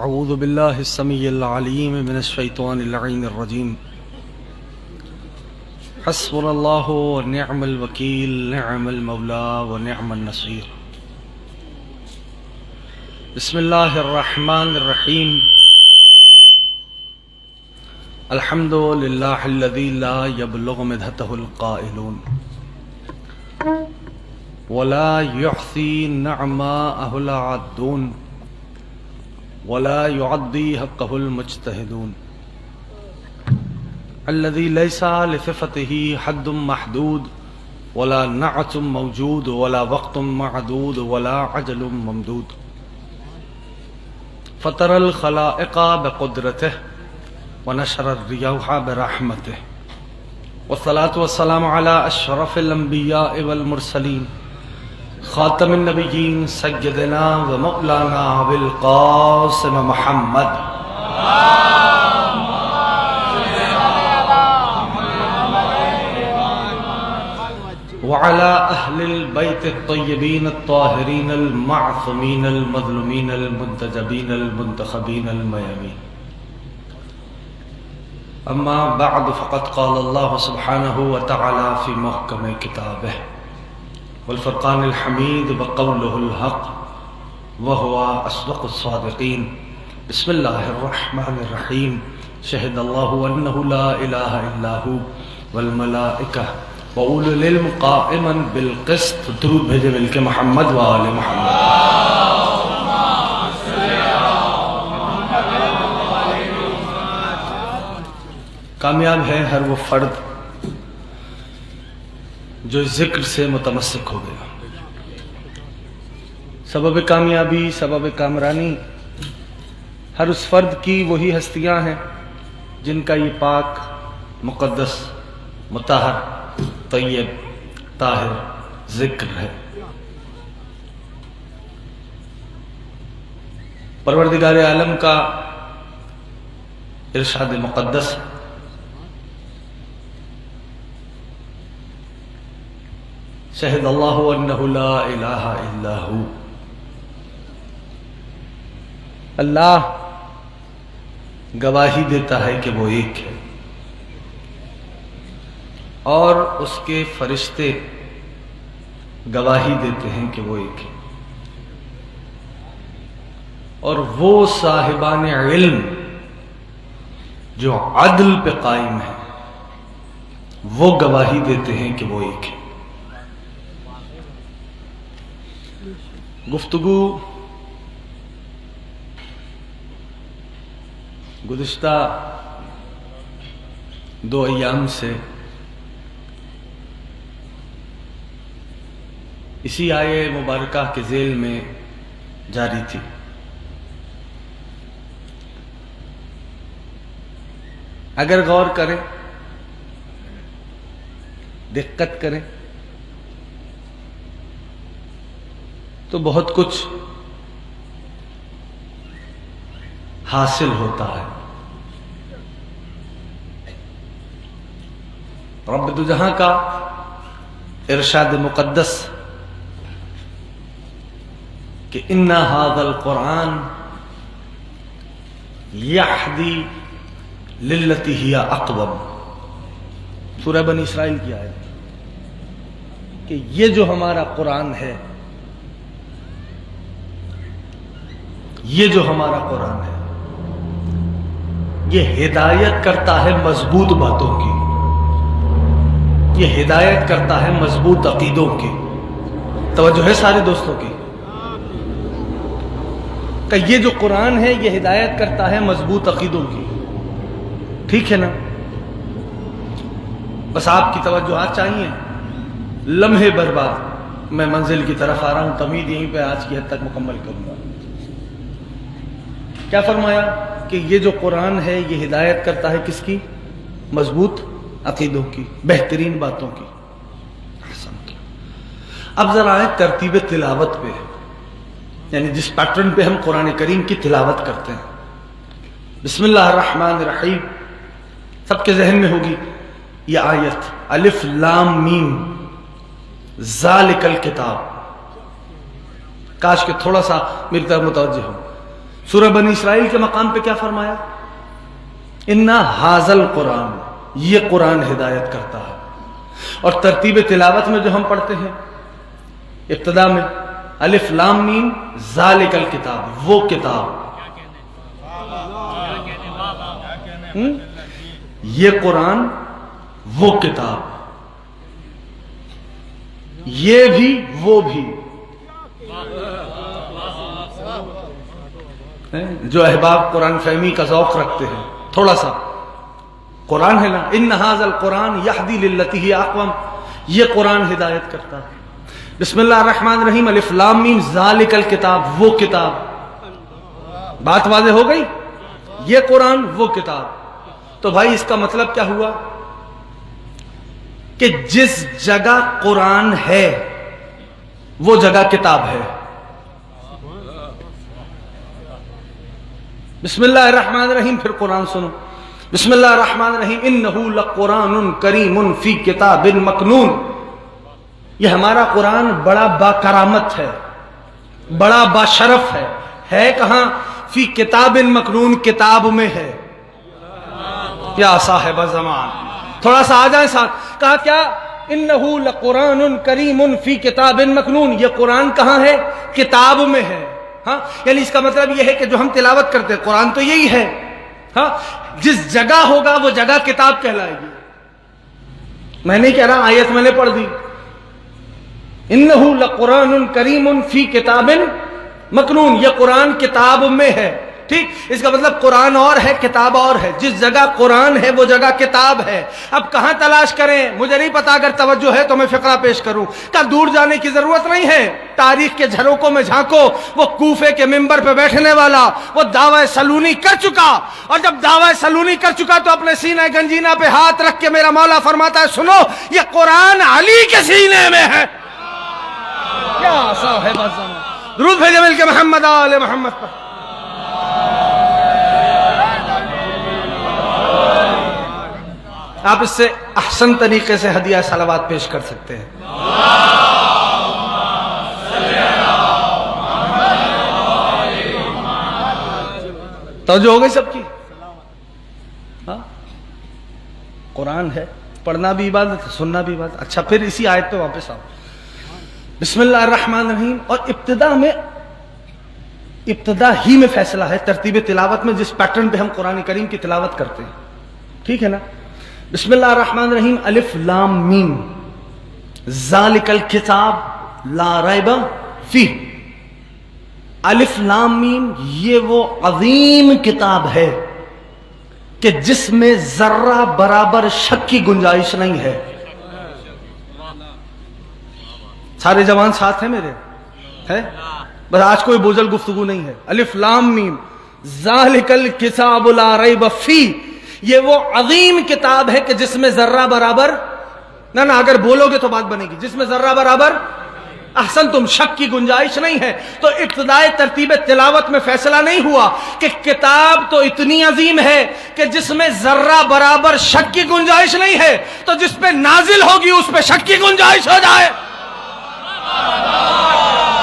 اعوذ باللہ السمیع العلیم من الشیطان اللعین الرجیم حسبنا اللہ ونعم الوکیل نعم المولا ونعم النصیر بسم اللہ الرحمن الرحیم الحمد للہ الذی لا یبلغ مدحتہ القائلون ولا يحصي نعماءه العادون ولا يعدي حقه المجتهدون الذي ليس لصفته حد محدود ولا نعت موجود ولا وقت معدود ولا عجل ممدود فطر الخلائق بقدرته ونشر الرياح برحمته والصلاة والسلام على أشرف الأنبياء والمرسلين خاتم النبيين سيدنا ومولانا أبي القاسم محمد وعلى أهل البيت الطيبين الطاهرين المعصومين المظلومين المنتجبين المنتخبين الميامين أما بعد فقد قال الله سبحانه وتعالى في محكم كتابه والفرقان الحميد وقوله الحق وهو أصدق الصادقين بسم الله الرحمن الرحيم شهد الله أنه لا إله إلا هو والملائكة وأولو العلم قائما بالقسط درود بھیجے مل کے محمد وآل محمد. کامیاب ہے ہر وہ فرد جو ذکر سے متمسک ہو گیا. سبب کامیابی، سبب کامرانی ہر اس فرد کی وہی ہستیاں ہیں جن کا یہ پاک، مقدس، مطہر، طیب، طاہر ذکر ہے. پروردگار عالم کا ارشاد مقدس شہد اللہ انہ لا الہ الا ہو. اللہ گواہی دیتا ہے کہ وہ ایک ہے اور اس کے فرشتے گواہی دیتے ہیں کہ وہ ایک ہے، اور وہ صاحبان علم جو عدل پہ قائم ہیں وہ گواہی دیتے ہیں کہ وہ ایک ہے. گفتگو گزشتہ 2 ایام سے اسی آیے مبارکہ کے ذیل میں جاری تھی. اگر غور کریں، دقت کریں تو بہت کچھ حاصل ہوتا ہے. رب دو جہاں کا ارشاد مقدس کہ اِنَّ هَذَا الْقُرْآنَ يَحْدِي لِلَّتِي هِيَ أَقْوَمُ، سورہ بنی اسرائیل کی آیت کہ یہ جو ہمارا قرآن ہے، یہ جو ہمارا قرآن ہے یہ ہدایت کرتا ہے مضبوط باتوں کی، یہ ہدایت کرتا ہے مضبوط عقیدوں کی. توجہ ہے سارے دوستوں کی کہ یہ جو قرآن ہے یہ ہدایت کرتا ہے مضبوط عقیدوں کی. ٹھیک ہے نا؟ بس آپ کی توجہات چاہیے. لمحے برباد میں منزل کی طرف آ رہا ہوں، تمہید یہیں پہ آج کی حد تک مکمل کروں گا. کیا فرمایا کہ یہ جو قرآن ہے یہ ہدایت کرتا ہے کس کی؟ مضبوط عقیدوں کی، بہترین باتوں کی. اب ذرا آئے ترتیب تلاوت پہ، یعنی جس پیٹرن پہ ہم قرآن کریم کی تلاوت کرتے ہیں. بسم اللہ الرحمن الرحیم سب کے ذہن میں ہوگی یہ آیت، الف لام میم ذالک الکتاب. کاش کہ تھوڑا سا میری طرف متوجہ ہو. سورہ بنی اسرائیل کے مقام پہ کیا فرمایا؟ اِنَّ هَذَا الْقُرْآنَ، یہ قرآن ہدایت کرتا ہے. اور ترتیب تلاوت میں جو ہم پڑھتے ہیں ابتدا میں الف لام میم ذالک الکتاب، وہ کتاب، یہ قرآن وہ کتاب، یہ بھی وہ بھی. جو احباب قرآن فہمی کا ذوق رکھتے ہیں، تھوڑا سا قرآن ہے نا، ان ھذا القرآن یہدی للتی ہی اقوم، یہ قرآن ہدایت کرتا ہے. بسم اللہ الرحمن الرحیم الف لام میم ذالک الکتاب، وہ کتاب. بات واضح ہو گئی؟ یہ قرآن وہ کتاب. تو بھائی اس کا مطلب کیا ہوا کہ جس جگہ قرآن ہے وہ جگہ کتاب ہے. بسم اللہ الرحمن الرحیم، پھر قرآن سنو. بسم اللہ الرحمن الرحیم انہ لقرآن کریم فی کتاب مکنون. یہ ہمارا قرآن بڑا با کرامت ہے، بڑا با شرف ہے کہاں؟ فی کتاب مکنون، کتاب میں ہے. یا صاحب الزمان، تھوڑا سا آ جائیں ساتھ. کہا کیا؟ انہ لقرآن کریم فی کتاب مکنون. یہ قرآن کہاں ہے؟ کتاب میں ہے. ہاں، یعنی اس کا مطلب یہ ہے کہ جو ہم تلاوت کرتے ہیں قرآن تو یہی ہے. ہاں، جس جگہ ہوگا وہ جگہ کتاب کہلائے گی. میں نہیں کہہ رہا، آیت میں نے پڑھ دی. انہ لقرآن کریم فی کتاب مکنون، یہ قرآن کتاب میں ہے. ٹھیک، اس کا مطلب قرآن اور ہے، کتاب اور ہے. جس جگہ قرآن ہے وہ جگہ کتاب ہے. اب کہاں تلاش کریں؟ مجھے نہیں پتا، اگر توجہ ہے تو میں فقرہ پیش کروں. کیا دور جانے کی ضرورت نہیں ہے؟ تاریخ کے جھروکوں میں جھانکو. وہ کوفے کے منبر پہ بیٹھنے والا وہ دعوی سلونی کر چکا، اور جب دعوی سلونی کر چکا تو اپنے سینہ گنجینہ پہ ہاتھ رکھ کے میرا مولا فرماتا ہے سنو، یہ قرآن علی کے سینے میں ہے. کیا صاحب الزمان، درود بھیجے مل کے محمد آل محمد پر. آپ اس سے احسن طریقے سے ہدیہ صلوات پیش کر سکتے ہیں. توجہ ہو گئی سب کی؟ ہاں، قرآن ہے، پڑھنا بھی عبادت ہے، سننا بھی عبادت. اچھا، پھر اسی آیت پہ واپس آؤ. بسم اللہ الرحمن الرحیم، اور ابتدا ہی میں فیصلہ ہے ترتیب تلاوت میں، جس پیٹرن پہ ہم قرآن کریم کی تلاوت کرتے ہیں. ٹھیک ہے نا؟ بسم اللہ الرحمن الرحیم الف لام میم ذالک الکتاب لا ریب فیہ. الف لام میم یہ وہ عظیم کتاب ہے کہ جس میں ذرہ برابر شک کی گنجائش نہیں ہے. سارے جوان ساتھ ہیں میرے؟ ہے؟ بس آج کوئی بوجھل گفتگو نہیں ہے. الف لام میم ذالک الکتاب لا ریب فیہ، یہ وہ عظیم کتاب ہے کہ جس میں ذرہ برابر نہ اگر بولو گے تو بات بنے گی، جس میں ذرہ برابر احسن تم شک کی گنجائش نہیں ہے. تو ابتدائی ترتیب تلاوت میں فیصلہ نہیں ہوا کہ کتاب تو اتنی عظیم ہے کہ جس میں ذرہ برابر شک کی گنجائش نہیں ہے، تو جس پہ نازل ہوگی اس پہ شک کی گنجائش ہو جائے.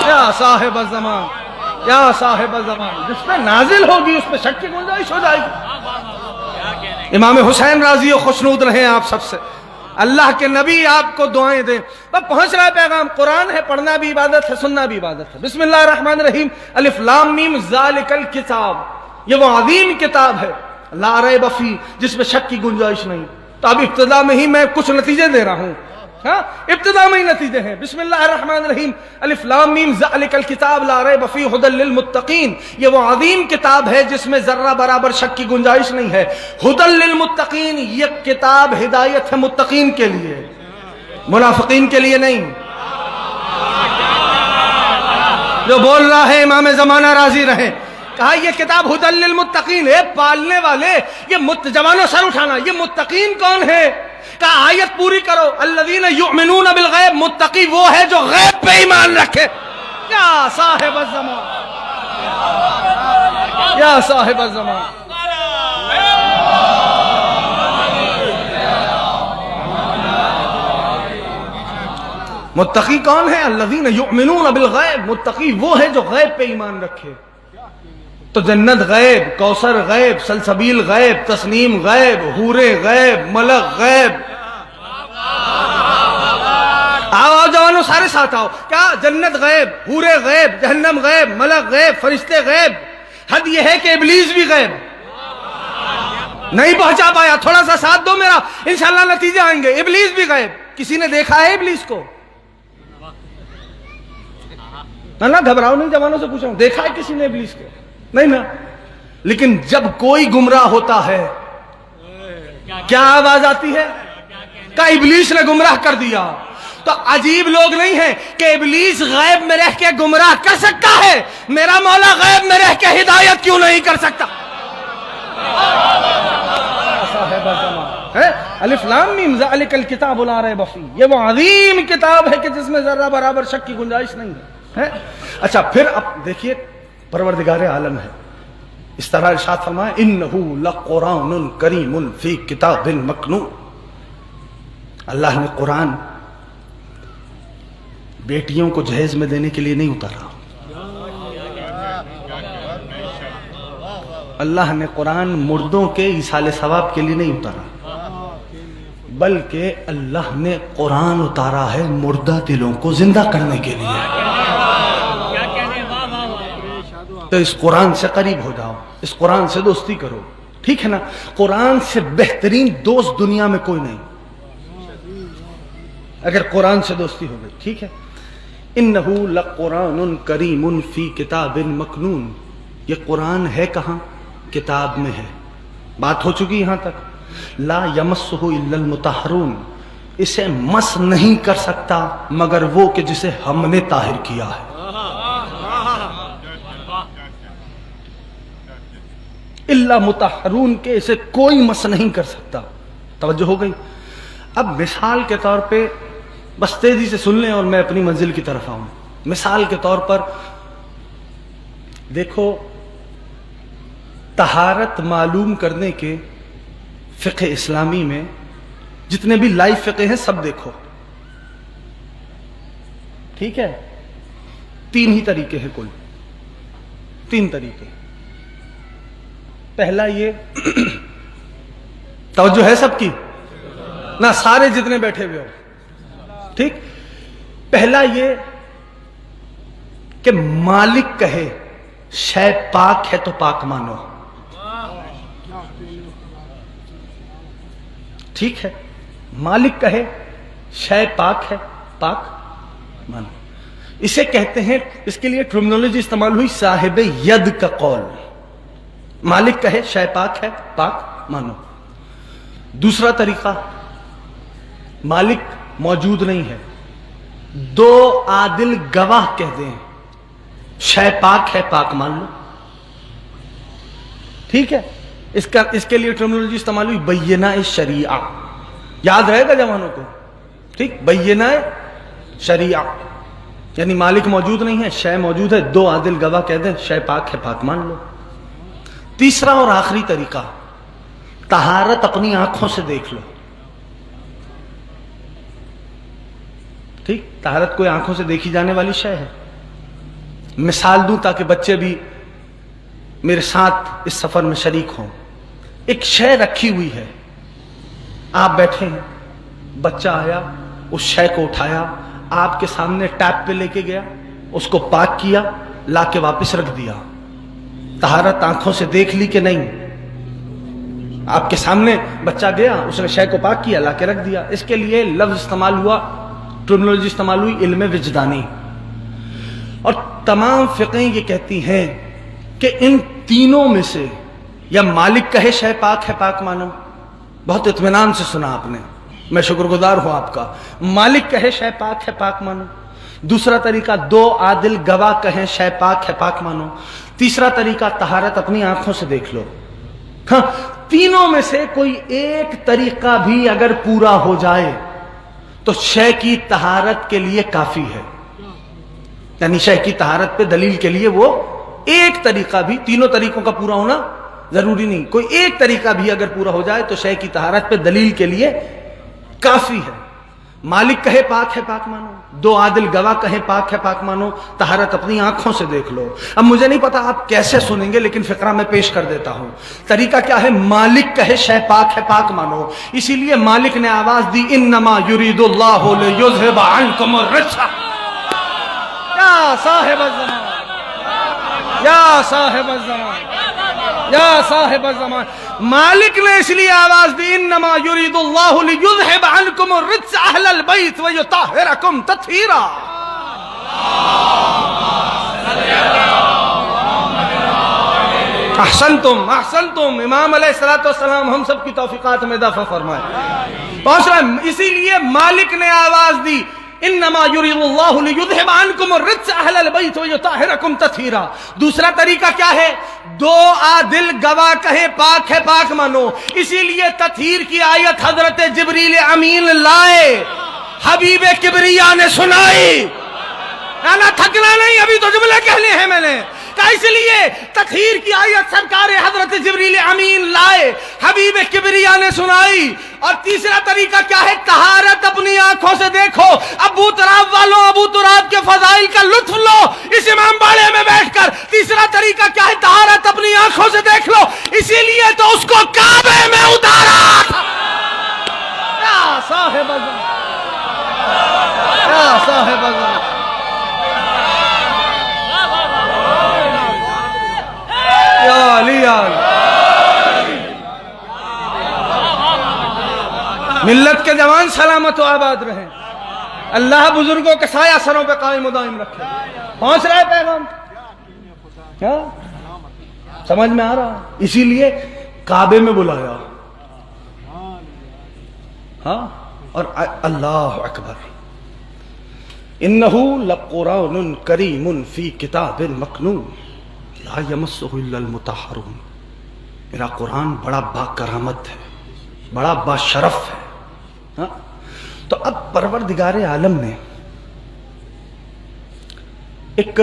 یا صاحب الزمان، یا صاحب الزمان، جس پہ نازل ہوگی اس پہ شک کی گنجائش ہو جائے گی. امام حسین راضی و خوشنود رہیں آپ سب سے. اللہ کے نبی آپ کو دعائیں دیں. بس پہنچ رہا ہے پیغام. قرآن ہے، پڑھنا بھی عبادت ہے، سننا بھی عبادت ہے. بسم اللہ الرحمن الرحیم الف لام میم ذالک الکتاب، یہ وہ عظیم کتاب ہے لا ریب فیہ، جس میں شک کی گنجائش نہیں. تو اب ابتدا میں ہی میں کچھ نتیجے دے رہا ہوں. ہاں، ابتدا میں ہی نتیجے ہیں. بسم اللہ الرحمن الرحیم الف لام میم ذالک الکتاب لا ریب فیہ ھدی للمتقین، یہ وہ عظیم کتاب ہے جس میں ذرہ برابر شک کی گنجائش نہیں ہے. ھدی للمتقین، یہ کتاب ہدایت ہے متقین کے لیے، منافقین کے لیے نہیں. جو بول رہا ہے امام زمانہ راضی رہیں. کہا یہ کتاب ھدی للمتقین ہے، پالنے والے. یہ جوانوں سر اٹھانا، یہ متقین کون ہے؟ کہا آیت پوری کرو. الذین یؤمنون بالغیب، متقی وہ ہے جو غیب پہ ایمان رکھے. یا صاحب الزمان، یا صاحب الزمان. متقی کون ہے؟ الذین یؤمنون بالغیب، متقی وہ ہے جو غیب پہ ایمان رکھے. تو جنت غیب، کوثر غیب، سلسبیل غیب، تسنیم غیب، حوریں غیب، ملک غیب. آؤ جوانوں سارے ساتھ آؤ. کیا جنت غیب، حوریں غیب، جہنم غیب، ملک غیب، فرشتے غیب. حد یہ ہے کہ ابلیس بھی غیب. نہیں پہنچا پایا؟ تھوڑا سا ساتھ دو میرا، انشاءاللہ نتیجے آئیں گے. ابلیس بھی غیب. کسی نے دیکھا ہے ابلیس کو؟ نہ گھبراؤ نہیں، جوانوں سے پوچھ رہا ہوں، دیکھا ہے کسی نے ابلیس کو؟ نہیں نا. لیکن جب کوئی گمراہ ہوتا ہے کیا آواز آتی ہے؟ کہ ابلیس نے گمراہ کر دیا. تو عجیب لوگ نہیں ہیں کہ ابلیس غیب میں رہ کے گمراہ کر سکتا ہے، میرا مولا غیب میں رہ کے ہدایت کیوں نہیں کر سکتا؟ الف لام میم ذالک الکتاب لا ریب فیہ، یہ وہ عظیم کتاب ہے کہ جس میں ذرہ برابر شک کی گنجائش نہیں ہے. اچھا پھر اب دیکھیے پروردگار عالم ہے، اس طرح ارشاد فرمائے انہ لقرآن کریم فی کتاب مکنون. اللہ نے قرآن بیٹیوں کو جہیز میں دینے کے لیے نہیں اتارا. اللہ نے قرآن مردوں کے ایصال ثواب کے لیے نہیں اتارا، بلکہ اللہ نے قرآن اتارا ہے مردہ دلوں کو زندہ کرنے کے لیے. تو اس قرآن سے قریب ہو جاؤ، اس قرآن سے دوستی کرو. ٹھیک ہے نا؟ قرآن سے بہترین دوست دنیا میں کوئی نہیں اگر قرآن سے دوستی ہو گئی. ٹھیک ہے. انہ لقرآن کریم فی کتاب مکنون. یہ قرآن ہے کہاں؟ کتاب میں ہے. بات ہو چکی یہاں تک. لا یمسہ الا المطہرون. اسے مس نہیں کر سکتا مگر وہ کہ جسے ہم نے طاہر کیا ہے. الا مطہرون کے اسے کوئی مس نہیں کر سکتا. توجہ ہو گئی؟ اب مثال کے طور پہ بس تیزی سے سن لیں اور میں اپنی منزل کی طرف آؤں. مثال کے طور پر دیکھو، طہارت معلوم کرنے کے فقہ اسلامی میں جتنے بھی لائیو فقہ ہیں سب دیکھو. ٹھیک ہے؟ 3 ہی طریقے ہیں کل. 3 طریقے. پہلا یہ توجہ ہے سب کی نہ؟ سارے جتنے بیٹھے ہوئے ہو. ٹھیک. پہلا یہ کہ مالک کہے شے پاک ہے تو پاک مانو. ٹھیک ہے؟ مالک کہے شے پاک ہے، پاک مانو. اسے کہتے ہیں، اس کے لیے ٹرمنالوجی استعمال ہوئی صاحب ید کا قول. مالک کہے شے پاک ہے، پاک مانو. دوسرا طریقہ، مالک موجود نہیں ہے، 2 عادل گواہ کہہ دیں شے پاک ہے، پاک مان لو. ٹھیک ہے؟ اس کے لیے ٹرمنالوجی استعمال ہوئی بینہ شریعہ. یاد رہے گا جوانوں کو؟ ٹھیک. بینہ شریعہ یعنی مالک موجود نہیں ہے، شے موجود ہے، 2 عادل گواہ کہہ دیں شے پاک ہے، پاک مان لو. تیسرا اور آخری طریقہ، طہارت اپنی آنکھوں سے دیکھ لو. ٹھیک. طہارت کوئی آنکھوں سے دیکھی جانے والی شے ہے. مثال دوں تاکہ بچے بھی میرے ساتھ اس سفر میں شریک ہوں. ایک شے رکھی ہوئی ہے، آپ بیٹھے ہیں، بچہ آیا، اس شے کو اٹھایا، آپ کے سامنے ٹیپ پہ لے کے گیا، اس کو پاک کیا، لا کے واپس رکھ دیا. طہارت آنکھوں سے دیکھ لی کہ نہیں؟ آپ کے سامنے بچہ گیا، اس نے شے کو پاک کیا، لا کے رکھ دیا. اس کے لیے لفظ استعمال ہوا، ٹرمنالوجی استعمال ہوئی علم وجدانی. اور تمام فقہیں یہ کہتی ہیں کہ ان تینوں میں سے یا مالک کہے شے پاک ہے، پاک مانو. بہت اطمینان سے سنا آپ نے، میں شکر گزار ہوں آپ کا. مالک کہے شے پاک ہے، پاک مانو. دوسرا طریقہ 2 عادل گواہ کہیں شے پاک ہے، پاک مانو. تیسرا طریقہ طہارت اپنی آنکھوں سے دیکھ لو. ہاں، تینوں میں سے کوئی ایک طریقہ بھی اگر پورا ہو جائے تو شے کی طہارت کے لیے کافی ہے. یعنی شے کی طہارت پہ دلیل کے لیے وہ ایک طریقہ بھی، تینوں طریقوں کا پورا ہونا ضروری نہیں، کوئی ایک طریقہ بھی اگر پورا ہو جائے تو شے کی طہارت پہ دلیل کے لیے کافی ہے. مالک کہے پاک ہے پاک مانو، دو عادل گواہ کہیں پاک ہے پاک مانو، طہارت اپنی آنکھوں سے دیکھ لو۔ اب مجھے نہیں پتا آپ کیسے سنیں گے، لیکن فقرہ میں پیش کر دیتا ہوں۔ طریقہ کیا ہے؟ مالک کہے شے پاک ہے پاک مانو، اسی لیے مالک نے آواز دی انما یرید اللہ لیذھب عنکم الرجس۔ یا صاحب الزمان، یا صاحب الزمان، یا صاحب الزمان، مالک نے اس لیے آواز دی انما یرید اللہ لیذھب عنکم الرجس اہل البیت ویطہرکم تطہیرا۔ احسنتم احسنتم، امام علیہ السلام ہم سب کی توفیقات میں اضافہ فرمائے۔ پہنچ رہا ہے، اسی لیے مالک نے آواز دی انما یرید اللہ لیذھب عنکم الرجس اہل البیت ویطہرکم تطہیرا۔ دوسرا طریقہ کیا ہے؟ دو عادل گواہ کہے پاک ہے پاک مانو، اسی لیے تطہیر کی آیت حضرت جبریل امین لائے، حبیب کبریا نے سنائی۔ نا تھکنا نہیں، ابھی تو جملے کہنے ہیں میں نے کہا، اس لیے تطہیر کی آیت سرکار حضرت جبریل امین لائے، حبیب کبریا نے سنائی۔ اور تیسرا طریقہ کیا ہے؟ طہارت اپنی آنکھوں سے دیکھو۔ ابو تراب والوں، ابو تراب کے فضائل کا لطف لو اس امام باڑے میں بیٹھ کر۔ تیسرا طریقہ کیا ہے؟ طہارت اپنی آنکھوں سے دیکھ لو، اسی لیے تو اس کو کعبے میں اتارا تھا۔ یا صاحب الزمان، یا صاحب الزمان، یا علی ملت کے جوان سلامت و آباد رہیں، اللہ بزرگوں کے سایہ سروں پہ قائم و دائم رکھے۔ پہنچ رہا ہے پیغام؟ کیا سمجھ میں آ رہا؟ اسی لیے کعبے میں بلایا، ہاں، اور اللہ اکبر، انہو لقرآن کریم فی کتاب مکنون لا یمسہ الا المطہرون۔ میرا قرآن بڑا با کرامت ہے، بڑا با شرف ہے۔ ہاں؟ تو اب پروردگار عالم نے ایک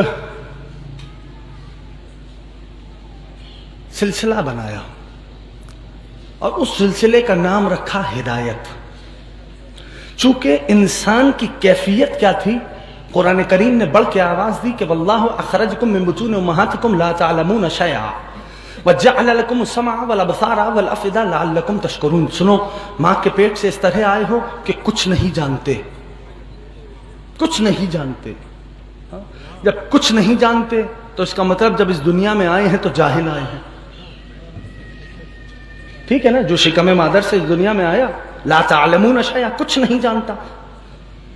سلسلہ بنایا اور اس سلسلے کا نام رکھا ہدایت۔ چونکہ انسان کی کیفیت کیا تھی، قرآن کریم نے بڑھ کے آواز دی کہ واللہ اخرجکم من بطون امہاتکم لا تعلمون شیئا وجعل لکم السمع والابصار والافئدہ لعلکم تشکرون۔ سنو، ماں کے پیٹ سے اس طرح آئے ہو کہ کچھ نہیں جانتے، کچھ نہیں جانتے۔ جب کچھ نہیں جانتے تو اس کا مطلب جب اس دنیا میں آئے ہیں تو جاہل آئے ہیں، ٹھیک ہے نا؟ جو شکم مادر سے اس دنیا میں آیا لا تعلمون شیئا، کچھ نہیں جانتا،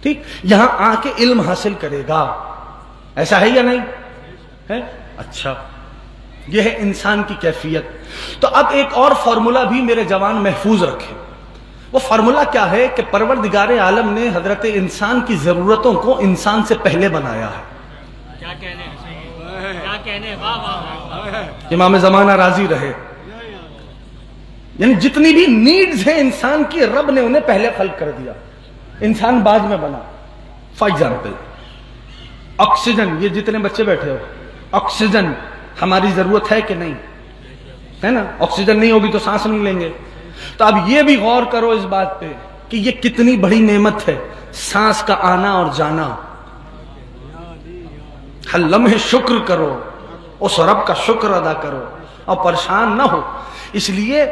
ٹھیک؟ یہاں آ کے علم حاصل کرے گا، ایسا ہے یا نہیں ہے؟ اچھا، یہ ہے انسان کی کیفیت۔ تو اب ایک اور فارمولا بھی میرے جوان محفوظ رکھے۔ وہ فارمولا کیا ہے کہ پروردگار عالم نے حضرت انسان کی ضرورتوں کو انسان سے پہلے بنایا ہے۔ کیا کہنے، واہ واہ، امام زمانہ راضی رہے، یعنی جتنی بھی نیڈز ہیں انسان کی، رب نے انہیں پہلے خلق کر دیا، انسان بعد میں بنا۔ فار ایگزامپل آکسیجن، یہ جتنے بچے بیٹھے ہو، آکسیجن ہماری ضرورت ہے کہ نہیں ہے نا؟ آکسیجن نہیں ہوگی تو سانس نہیں لیں گے۔ تو اب یہ بھی غور کرو اس بات پہ کہ یہ کتنی بڑی نعمت ہے، سانس کا آنا اور جانا۔ ہر لمحے شکر کرو، اس رب کا شکر ادا کرو اور پریشان نہ ہو، اس لیے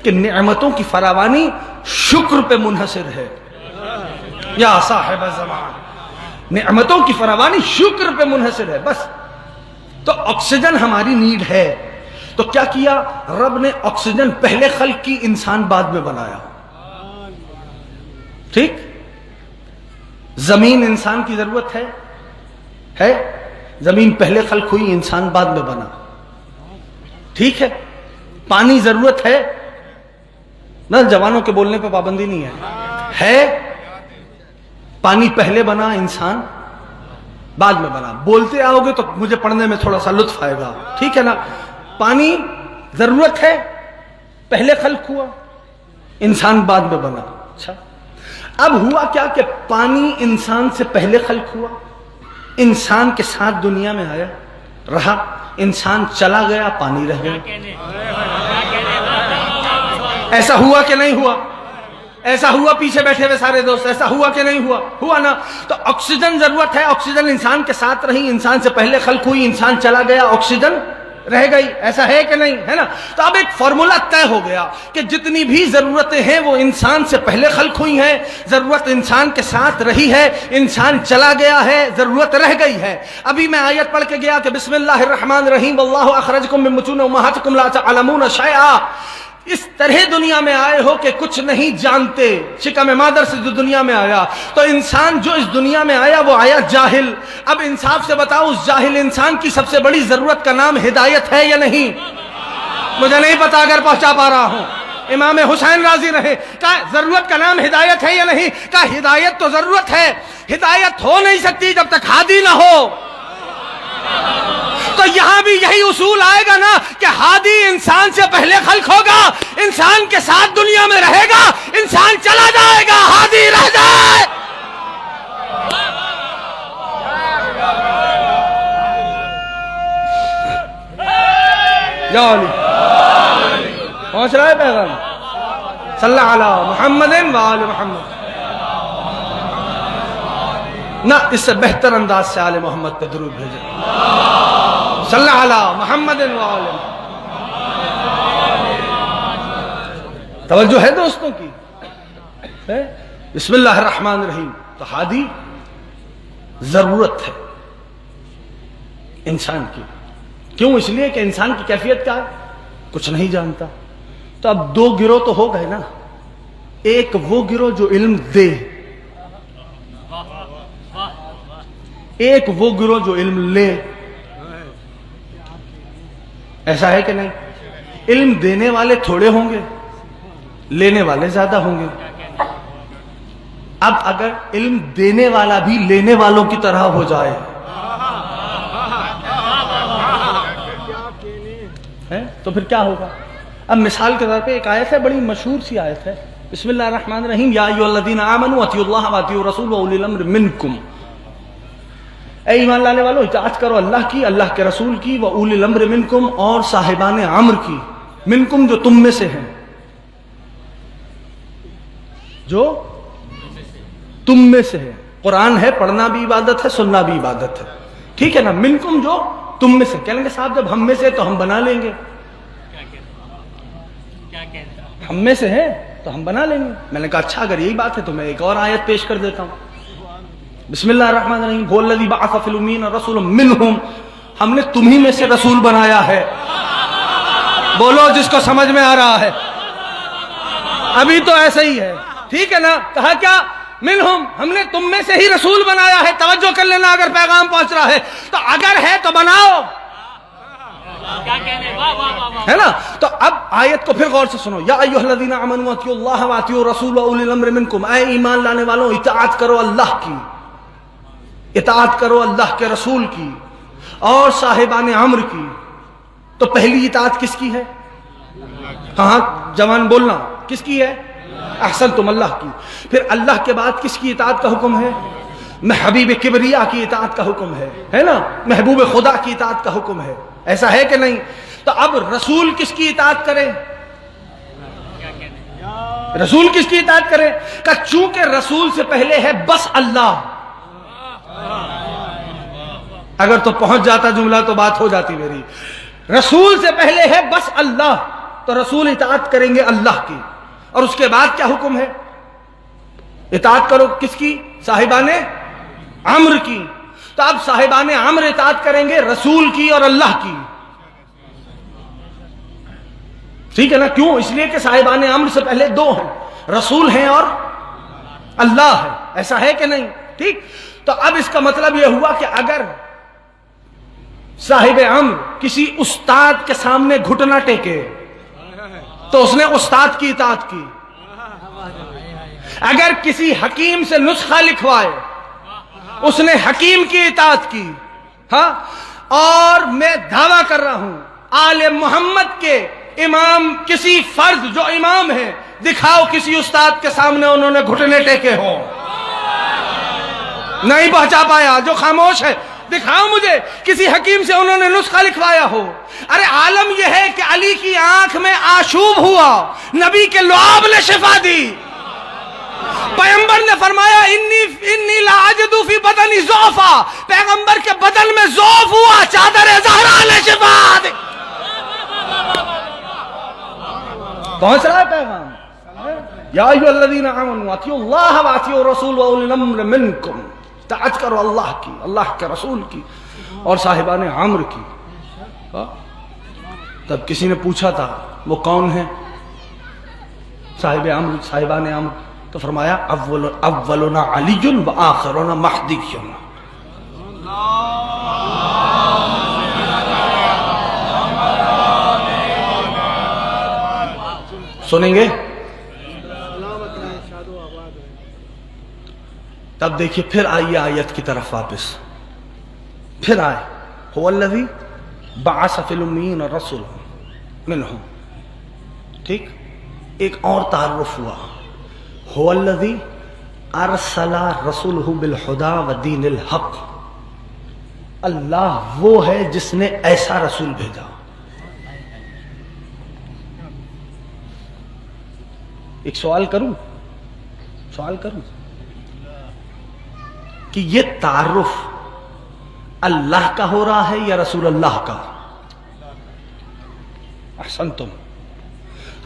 کہ نعمتوں کی فراوانی شکر پہ منحصر ہے۔ یا صاحب الزمان، نعمتوں کی فراوانی شکر پہ منحصر ہے بس۔ تو آکسیجن ہماری نیڈ ہے، تو کیا کیا رب نے؟ آکسیجن پہلے خلق کی، انسان بعد میں بنایا، ٹھیک؟ زمین انسان کی ضرورت ہے، زمین پہلے خلق ہوئی، انسان بعد میں بنا، ٹھیک ہے؟ پانی ضرورت ہے نا؟ جوانوں کے بولنے پہ پابندی نہیں ہے، پانی پہلے بنا، انسان بعد میں بنا۔ بولتے آؤ گے تو مجھے پڑھنے میں تھوڑا سا لطف آئے گا، ٹھیک ہے نا؟ پانی ضرورت ہے، پہلے خلق ہوا، انسان بعد میں بنا۔ اچھا، اب ہوا کیا کہ پانی انسان سے پہلے خلق ہوا، انسان کے ساتھ دنیا میں آیا، رہا، انسان چلا گیا، پانی رہ گیا۔ ایسا ہوا کہ نہیں ہوا؟ ایسا ہوا پیچھے بیٹھے ہوئے سارے دوست، ایسا ہوا کہ نہیں ہوا؟ ہوا نا. تو آکسیجن ضرورت ہے، آکسیجن انسان کے ساتھ رہی، انسان سے پہلے خلق ہوئی، انسان چلا گیا، آکسیجن رہ گئی. ایسا ہے کہ نہیں؟ ہے نا. تو اب ایک فارمولا طے ہو گیا کہ جتنی بھی ضرورتیں ہیں وہ انسان سے پہلے خلق ہوئی ہیں، ضرورت انسان کے ساتھ رہی ہے، انسان چلا گیا ہے، ضرورت رہ گئی ہے. ابھی میں آیت پڑھ کے گیا کہ بسم اللہ الرحمن الرحیم واللہ اخرجکم من بطون امہاتکم لا تعلمون شیئا. اس طرح دنیا میں آئے ہو کہ کچھ نہیں جانتے، شکم مادر سے جو دنیا میں آیا. تو انسان جو اس دنیا میں آیا وہ آیا جاہل. اب انصاف سے بتاؤ اس جاہل انسان کی سب سے بڑی ضرورت کا نام ہدایت ہے یا نہیں؟ مجھے نہیں پتا اگر پہنچا پا رہا ہوں. امام حسین راضی رہے، کہا ضرورت کا نام ہدایت ہے یا نہیں؟ کہا ہدایت تو ضرورت ہے، ہدایت ہو نہیں سکتی جب تک ہادی نہ ہو. تو یہاں بھی یہی اصول آئے گا نا کہ ہادی انسان سے پہلے خلق ہوگا، انسان کے ساتھ دنیا میں رہے گا، انسان چلا جائے گا، ہادی رہ جائے. یا علی پہنچ رہا ہے پیغام؟ صلی اللہ علی محمد و آل محمد. نہ اس سے بہتر انداز سے آل محمد پہ درود بھیجے. صلی اللہ علی محمد و آل محمد. توجہ ہے دوستوں کی؟ بسم اللہ الرحمن الرحیم. تو ہادی ضرورت ہے انسان کی. کیوں؟ اس لیے کہ انسان کی کیفیت کیا ہے؟ کچھ نہیں جانتا. تو اب دو گروہ تو ہو گئے نا. ایک وہ گروہ جو علم دے، ایک وہ گروہ جو علم لے. ایسا ہے کہ نہیں؟ علم دینے والے تھوڑے ہوں گے، لینے والے زیادہ ہوں گے. اب اگر علم دینے والا بھی لینے والوں کی طرح ہو جائے تو پھر کیا ہوگا؟ اب مثال کے طور پہ ایک آیت ہے، بڑی مشہور سی آیت ہے، بسم اللہ الرحمن الرحیم. یا ایھا الذین آمنوا اطیعوا اللہ واطیعوا الرسول واولی الامر منکم. اے ایمان لانے والو، اطاعت کرو اللہ کی، اللہ کے رسول کی، واولی الامر منکم، اور صاحبان امر کی. منکم جو تم میں سے ہیں، جو تم میں سے ہے. قرآن ہے، پڑھنا بھی عبادت ہے، سننا بھی عبادت ہے. ٹھیک ہے نا؟ منکم جو تم میں سے. کہیں گے صاحب جب ہم میں سے تو ہم بنا لیں گے. ہم میں سے ہے تو ہم بنا لیں گے. میں نے کہا اچھا اگر یہی بات ہے تو میں ایک اور آیت پیش کر دیتا ہوں. بسم اللہ الرحمن الرحیم. هو الذی بعث فی الامین رسولا منہم. ہم نے تمہیں میں سے رسول بنایا ہے. بولو جس کو سمجھ میں آ رہا ہے. ابھی تو ایسا ہی ہے. ٹھیک ہے نا؟ کہا کیا؟ منہم، ہم نے تم میں سے ہی رسول بنایا ہے. توجہ کر لینا اگر پیغام پہنچ رہا ہے تو. اگر ہے تو بناؤ، ہے نا؟ تو اب آیت کو پھر غور سے سنو. یا ایھا الذین آمنوا اطیعوا اللہ واطیعوا الرسول واولی الامر منکم. اے ایمان لانے والوں، اطاعت کرو اللہ کی، اطاعت کرو اللہ کے رسول کی اور صاحبان امر کی. تو پہلی اطاعت کس کی ہے؟ ہاں جوان بولنا، کس کی ہے؟ احسنتم، اللہ کی. پھر اللہ کے بعد کس کی اطاعت کا حکم ہے؟ حبیب کبریا کی اطاعت کا حکم ہے نا؟ محبوب خدا کی اطاعت کا حکم ہے. ایسا ہے کہ نہیں؟ تو اب رسول کس کی اطاعت کرے؟ رسول کس کی اطاعت کرے؟ کہ چونکہ رسول سے پہلے ہے بس اللہ. اگر تو پہنچ جاتا جملہ تو بات ہو جاتی میری. رسول سے پہلے ہے بس اللہ، تو رسول اطاعت کریں گے اللہ کی. اور اس کے بعد کیا حکم ہے؟ اطاعت کرو کس کی؟ صاحبان امر کی. تو اب صاحبان امر اطاعت کریں گے رسول کی اور اللہ کی. ٹھیک ہے نا؟ کیوں؟ اس لیے کہ صاحبان امر سے پہلے دو ہیں، رسول ہیں اور اللہ ہے. ایسا ہے کہ نہیں؟ ٹھیک. تو اب اس کا مطلب یہ ہوا کہ اگر صاحب امر کسی استاد کے سامنے گھٹنا ٹیکے تو اس نے استاد کی اطاعت کی. اگر کسی حکیم سے نسخہ لکھوائے اس نے حکیم کی اطاعت کی. ہاں، اور میں دعویٰ کر رہا ہوں آل محمد کے امام کسی فرد جو امام ہیں، دکھاؤ کسی استاد کے سامنے انہوں نے گھٹنے ٹیکے ہوں. نہیں پہنچا پایا؟ جو خاموش ہے دکھاؤ مجھے کسی حکیم سے انہوں نے نسخہ لکھوایا ہو. ارے عالم یہ ہے کہ علی کی آنکھ میں آشوب ہوا، نبی کے لعاب نے شفا دی. پیغمبر نے فرمایا انی لا اجد فی بدنی ضعفا، پیغمبر کے بدن میں ضعف ہوا، چادر زہرا نے شفا دی۔ پہنچ رہا ہے پیغام؟ یا ایھا الذین آمنوا اطیعوا اللہ واطیعوا الرسول واولی الامر منکم، اطاعت کرو اللہ کی، اللہ کے رسول کی اور صاحبان امر کی۔ تب کسی نے پوچھا تھا وہ کون ہیں صاحب امر، صاحبان امر؟ تو فرمایا اولنا علی و آخرنا مہدی۔ سنیں گے؟ تب دیکھیے پھر آئیے آیت کی طرف واپس، پھر آئے هو الذی بعث فی الامیین رسولا منہم، ٹھیک؟ ایک اور تعارف ہوا، هو الذی ارسل رسولہ بالہدی ودین الحق، اللہ وہ ہے جس نے ایسا رسول بھیجا۔ ایک سوال کروں کہ یہ تعارف اللہ کا ہو رہا ہے یا رسول اللہ کا؟ احسنتم،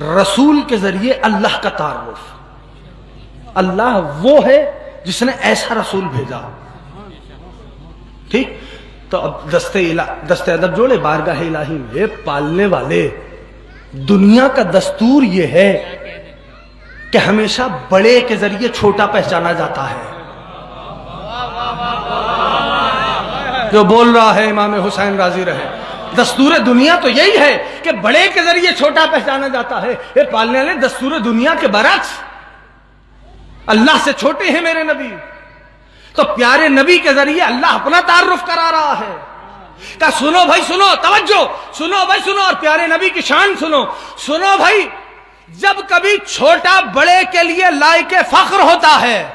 رسول کے ذریعے اللہ کا تعارف، اللہ وہ ہے جس نے ایسا رسول بھیجا، ٹھیک؟ تو اب دست ادب جوڑے بارگاہ الہی میں پالنے والے، دنیا کا دستور یہ ہے کہ ہمیشہ بڑے کے ذریعے چھوٹا پہچانا جاتا ہے۔ جو بول رہا ہے امام حسین راضی رہے، دستور دنیا تو یہی ہے کہ بڑے کے ذریعے چھوٹا پہچانا جاتا ہے۔ یہ پالنے والے دستور دنیا کے برعکس، اللہ سے چھوٹے ہیں میرے نبی، تو پیارے نبی کے ذریعے اللہ اپنا تعارف کرا رہا ہے۔ کہ سنو بھائی سنو، توجہ، سنو بھائی سنو، اور پیارے نبی کی شان سنو بھائی، جب کبھی چھوٹا بڑے کے لیے لائق فخر ہوتا ہے،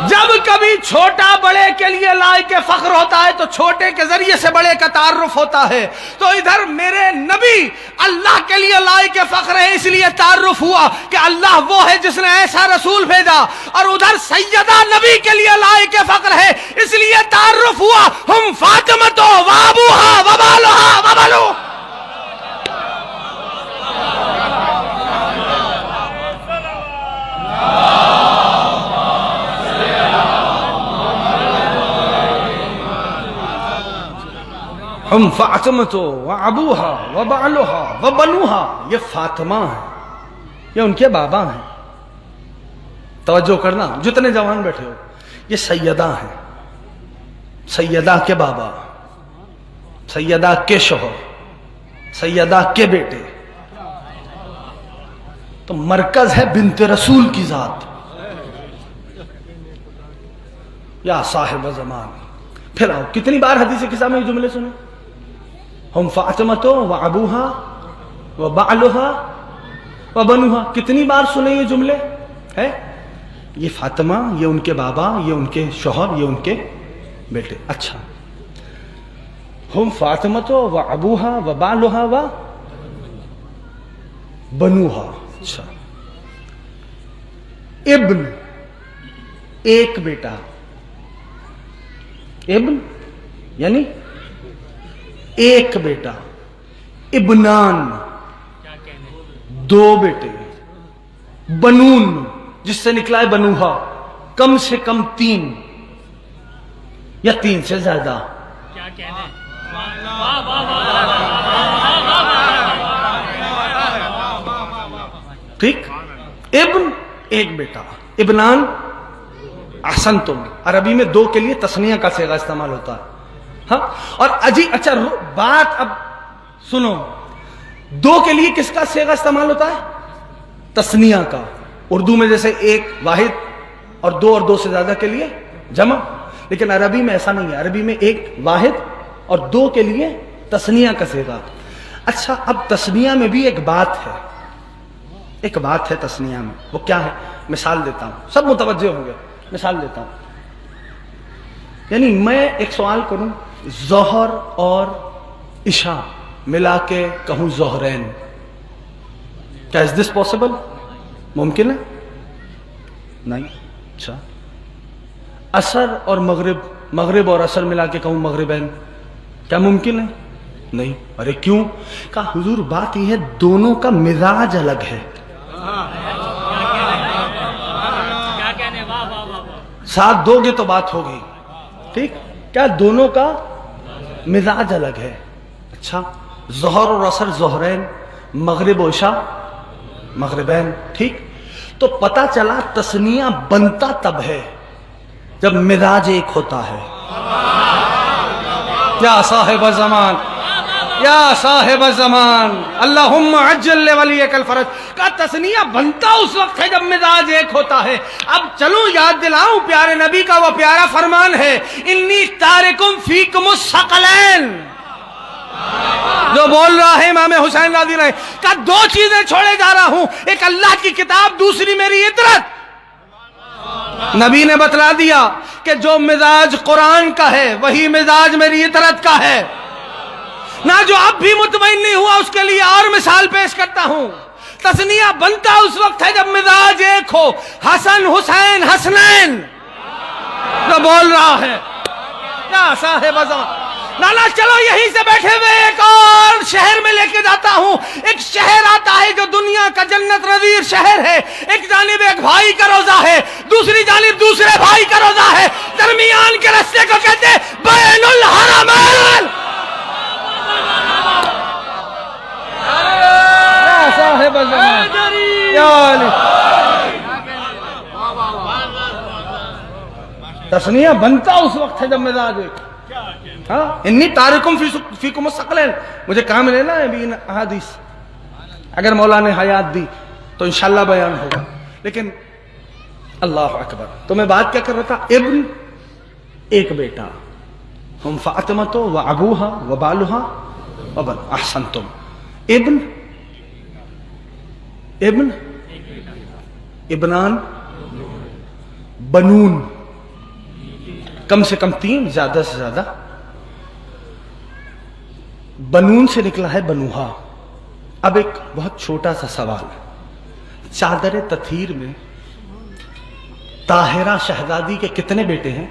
جب کبھی چھوٹا بڑے کے لیے لائق فخر ہوتا ہے تو چھوٹے کے ذریعے سے بڑے کا تعارف ہوتا ہے۔ تو ادھر میرے نبی اللہ کے لیے لائق فخر ہے، اس لیے تعارف ہوا کہ اللہ وہ ہے جس نے ایسا رسول بھیجا، اور ادھر سیدہ نبی کے لیے لائق فخر ہے، اس لیے تعارف ہوا ہم فاطمہ و ابوہا و بالھا و بنوہا۔ ہم فاطمہ و ابوہا و بالھا و بنوہا، یہ فاطمہ ہیں، یہ ان کے بابا ہیں۔ توجہ کرنا جتنے جوان بیٹھے ہو، یہ سیدہ ہیں، سیدہ کے بابا، سیدہ کے شوہر، سیدہ کے بیٹے، تو مرکز ہے بنت رسول کی ذات، یا صاحب زمان۔ پھر آؤ، کتنی بار حدیث قصہ میں یہ جملے سنے؟ ہم فاطمہ و ابوہا و بالھا و بنوہا، کتنی بار سنے یہ جملے؟ ہے یہ فاطمہ، یہ ان کے بابا، یہ ان کے شوہر، یہ ان کے بیٹے۔ اچھا، ہم فاطمہ و ابوہا و بالھا و بنوہا۔ اچھا، ابن ایک بیٹا، ابن یعنی ایک بیٹا، ابنان دو بیٹے، بنون جس سے نکلا ہے بنوہا کم سے کم تین یا تین سے زیادہ۔ کیا کہنے؟ ٹھیک، ابن ایک بیٹا، ابنان۔ احسنتم، عربی میں دو کے لیے تثنیہ کا صیغہ استعمال ہوتا ہے، ہاں۔ اور اچھا بات اب سنو، دو کے لیے کس کا صیغہ استعمال ہوتا ہے؟ تثنیہ کا۔ اردو میں جیسے ایک واحد اور دو سے زیادہ کے لیے جمع، لیکن عربی میں ایسا نہیں ہے، عربی میں ایک واحد اور دو کے لیے تثنیہ کا صیغہ۔ اچھا، اب تثنیہ میں بھی ایک بات ہے تثنیہ میں، وہ کیا ہے؟ مثال دیتا ہوں، سب متوجہ ہوں گے، مثال دیتا ہوں۔ یعنی میں ایک سوال کروں، ظہر اور عشاء ملا کے کہوں ظہرین، کیا از دس پاسبل؟ ممکن ہے؟ نہیں. اچھا عصر اور مغرب اور عصر ملا کے کہوں مغربین، کیا ممکن ہے؟ نہیں. ارے کیوں؟ کہا حضور بات یہ ہے دونوں کا مزاج الگ ہے. ساتھ دو گے تو بات ہو گئی. ٹھیک، کیا دونوں کا مزاج الگ ہے. اچھا ظہر اور عصر ظہرین، مغرب و عشاء مغربین. ٹھیک، تو پتا چلا تسنیہ بنتا تب ہے جب مزاج ایک ہوتا ہے. یا صاحب زمان، یا صاحب زمان اللہم عجل لولیک الفرج. کا تسنیہ بنتا اس وقت ہے جب مزاج ایک ہوتا ہے. اب چلو یاد دلاؤں پیارے نبی کا وہ پیارا فرمان ہے، انی تارکم فیکم الثقلین، جو بول رہا ہے امام حسین رضی اللہ عنہ کا دو چیزیں چھوڑے جا رہا ہوں، ایک اللہ کی کتاب، دوسری میری عطرت. نبی نے بتلا دیا کہ جو مزاج قرآن کا ہے وہی مزاج میری عطرت کا ہے. نہ جو اب بھی مطمئن نہیں ہوا اس کے لیے اور مثال پیش کرتا ہوں. تسنیہ بنتا اس وقت ہے جب مزاج ایک ہو. حسن حسین حسنین جو بول رہا ہے. یا صاحب زمان، نانا چلو یہیں سے بیٹھے ہوئے ایک اور شہر میں لے کے جاتا ہوں. ایک شہر آتا ہے جو دنیا کا جنت نظیر شہر ہے. ایک جانب ایک بھائی کا روزہ ہے، دوسری جانب دوسرے بھائی کا روزہ ہے. درمیان کے رستے کو کہتے ہیں بین الحرمین. یا صاحب زمان، یا علی. تسنیہ بنتا اس وقت ہے جب مزاج ایک. ہاں انی تارکم فیکم الثقلین، مجھے کام لینا ہے بھی ان احادیث. اگر مولا نے حیات دی تو انشاءاللہ بیان ہوگا. لیکن اللہ اکبر، تو میں بات کیا کر رہا تھا؟ ابن ایک بیٹا، ہم فاطمۃ و ابوہا و بالہا و بن. احسنتم. ابن ابنان بنون، کم سے کم 3، زیادہ سے زیادہ. بنون سے نکلا ہے بنوہا. اب ایک بہت چھوٹا سا سوال، چادر تطہیر میں طاہرہ شہزادی کے کتنے بیٹے ہیں؟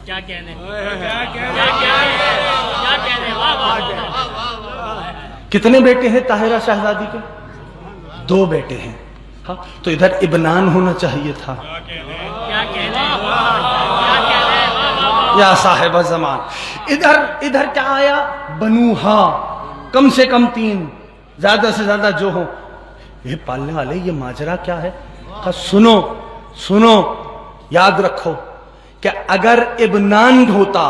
کیا کہنے، کتنے بیٹے ہیں طاہرہ شہزادی کے؟ 2 بیٹے ہیں. ہاں تو ادھر ابنان ہونا چاہیے تھا. یا صاحب زمان، ادھر کیا آیا؟ بنوہا، کم سے کم 3، زیادہ سے زیادہ جو ہو. یہ پالنے والے یہ ماجرا کیا ہے؟ سنو یاد رکھو کہ اگر ابنان ہوتا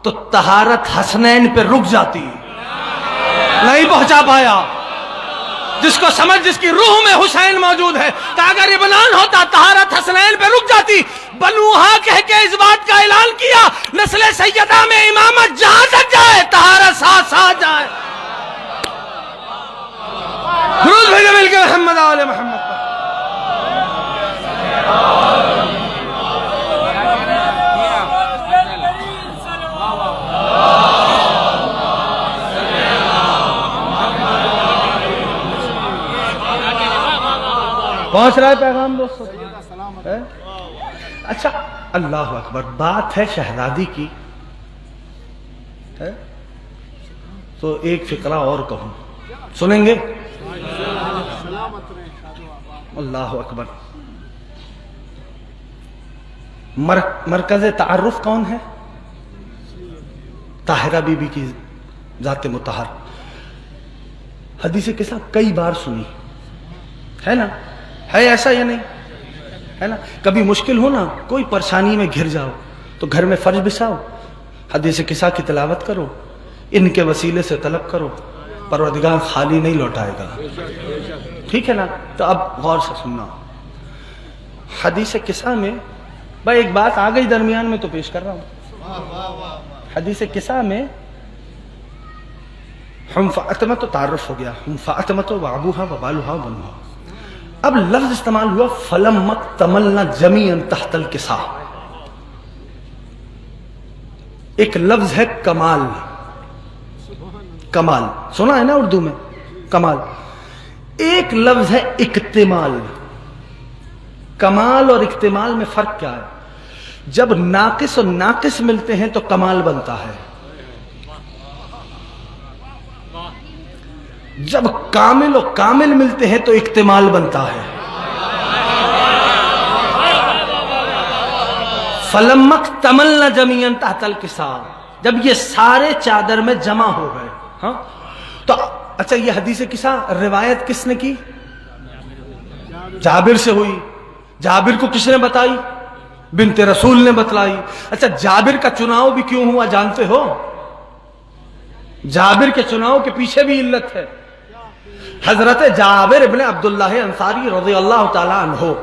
تو طہارت حسنین پہ رک جاتی، نہیں پہنچا پایا. جس کو سمجھ، جس کی روح میں حسین موجود ہے، کہ اگر ابنان ہوتا طہارت حسنین پہ رک جاتی. بنوہا کہہ کے اس بات کا اعلان کیا نسل سیدہ میں امامت جہاں تک جائے طہارت ساتھ ساتھ جائے. درود بھیجو مل کے محمد آل محمد پر. پہنچ رہا ہے پیغام دوستو؟ اچھا اللہ اکبر، بات ہے شہزادی کی ہے تو ایک فقرہ اور کہوں، سنیں گے؟ اللہ اکبر. مرکز تعارف کون ہے؟ طاہرہ بی بی کی ذات مطہر. حدیث قصہ کئی بار سنی ہے نا؟ ہے ایسا یا نہیں ہے نا؟ کبھی مشکل ہو نا، کوئی پریشانی میں گھر جاؤ تو گھر میں فرش بچھاؤ، حدیث قصہ کی تلاوت کرو، ان کے وسیلے سے طلب کرو، پروردگار خالی نہیں لوٹائے گا. ٹھیک ہے نا؟ تو اب غور سے سننا. حدیث قصہ میں بھائی ایک بات آ گئی درمیان میں تو پیش کر رہا ہوں. حدیث قصہ میں ہم فاطمہ تو تعارف ہو گیا، ہم فاطمہ تو ابوہا و بالہا و بنوہا. اب لفظ استعمال ہوا فلمت تملنا جمیعا تحت الکسا. ایک لفظ ہے کمال. کمال سنا ہے نا اردو میں؟ کمال. ایک لفظ ہے اکتمال. کمال اور اکتمال میں فرق کیا ہے؟ جب ناقص اور ناقص ملتے ہیں تو کمال بنتا ہے. جب کامل و کامل ملتے ہیں تو اکتمال بنتا ہے. فلمک تملنا جمیعاً تحت الکساء، جب یہ سارے چادر میں جمع ہو گئے. ہاں تو اچھا یہ حدیث کسا روایت کس نے کی؟ جابر سے ہوئی. جابر کو کس نے بتائی؟ بنت رسول نے بتلائی. اچھا جابر کا چناؤ بھی کیوں ہوا جانتے ہو؟ جابر کے چناؤ کے پیچھے بھی علت ہے. حضرت جابر ابن عبداللہ انصاری رضی اللہ تعالی عنہ،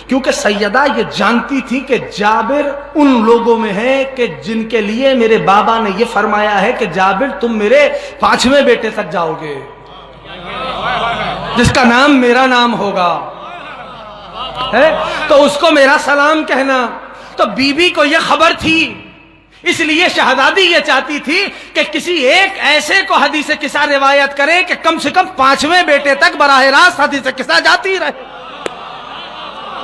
کیونکہ سیدہ یہ جانتی تھی کہ جابر ان لوگوں میں ہے کہ جن کے لیے میرے بابا نے یہ فرمایا ہے کہ جابر تم میرے 5ویں بیٹے تک جاؤ گے جس کا نام میرا نام ہوگا، ہے تو اس کو میرا سلام کہنا. تو بی بی کو یہ خبر تھی، اس لیے شہزادی یہ چاہتی تھی کہ کسی ایک ایسے کو حدیث قصہ روایت کرے کہ کم سے کم 5ویں بیٹے تک براہ راست حدیث قصہ جاتی رہے.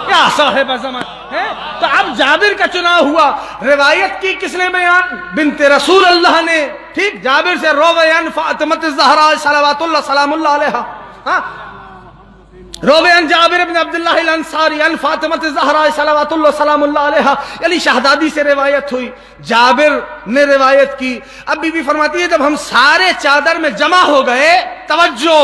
کیا صاحب زمان ہے. تو اب جابر کا چناؤ ہوا. روایت کی کس نے بیان؟ بنت رسول اللہ نے. ٹھیک، جابر سے رویان فاطمہ الزہرا صلوات اللہ سلام اللہ علیہا. ہاں رویان جابر بن عبداللہ الانصاری ان فاطمہ الزہرا صلوات اللہ سلام اللہ علیہا، یعنی شہزادی سے روایت ہوئی. جابر نے روایت کی. اب بی بی فرماتی ہے جب ہم سارے چادر میں جمع ہو گئے، توجہ،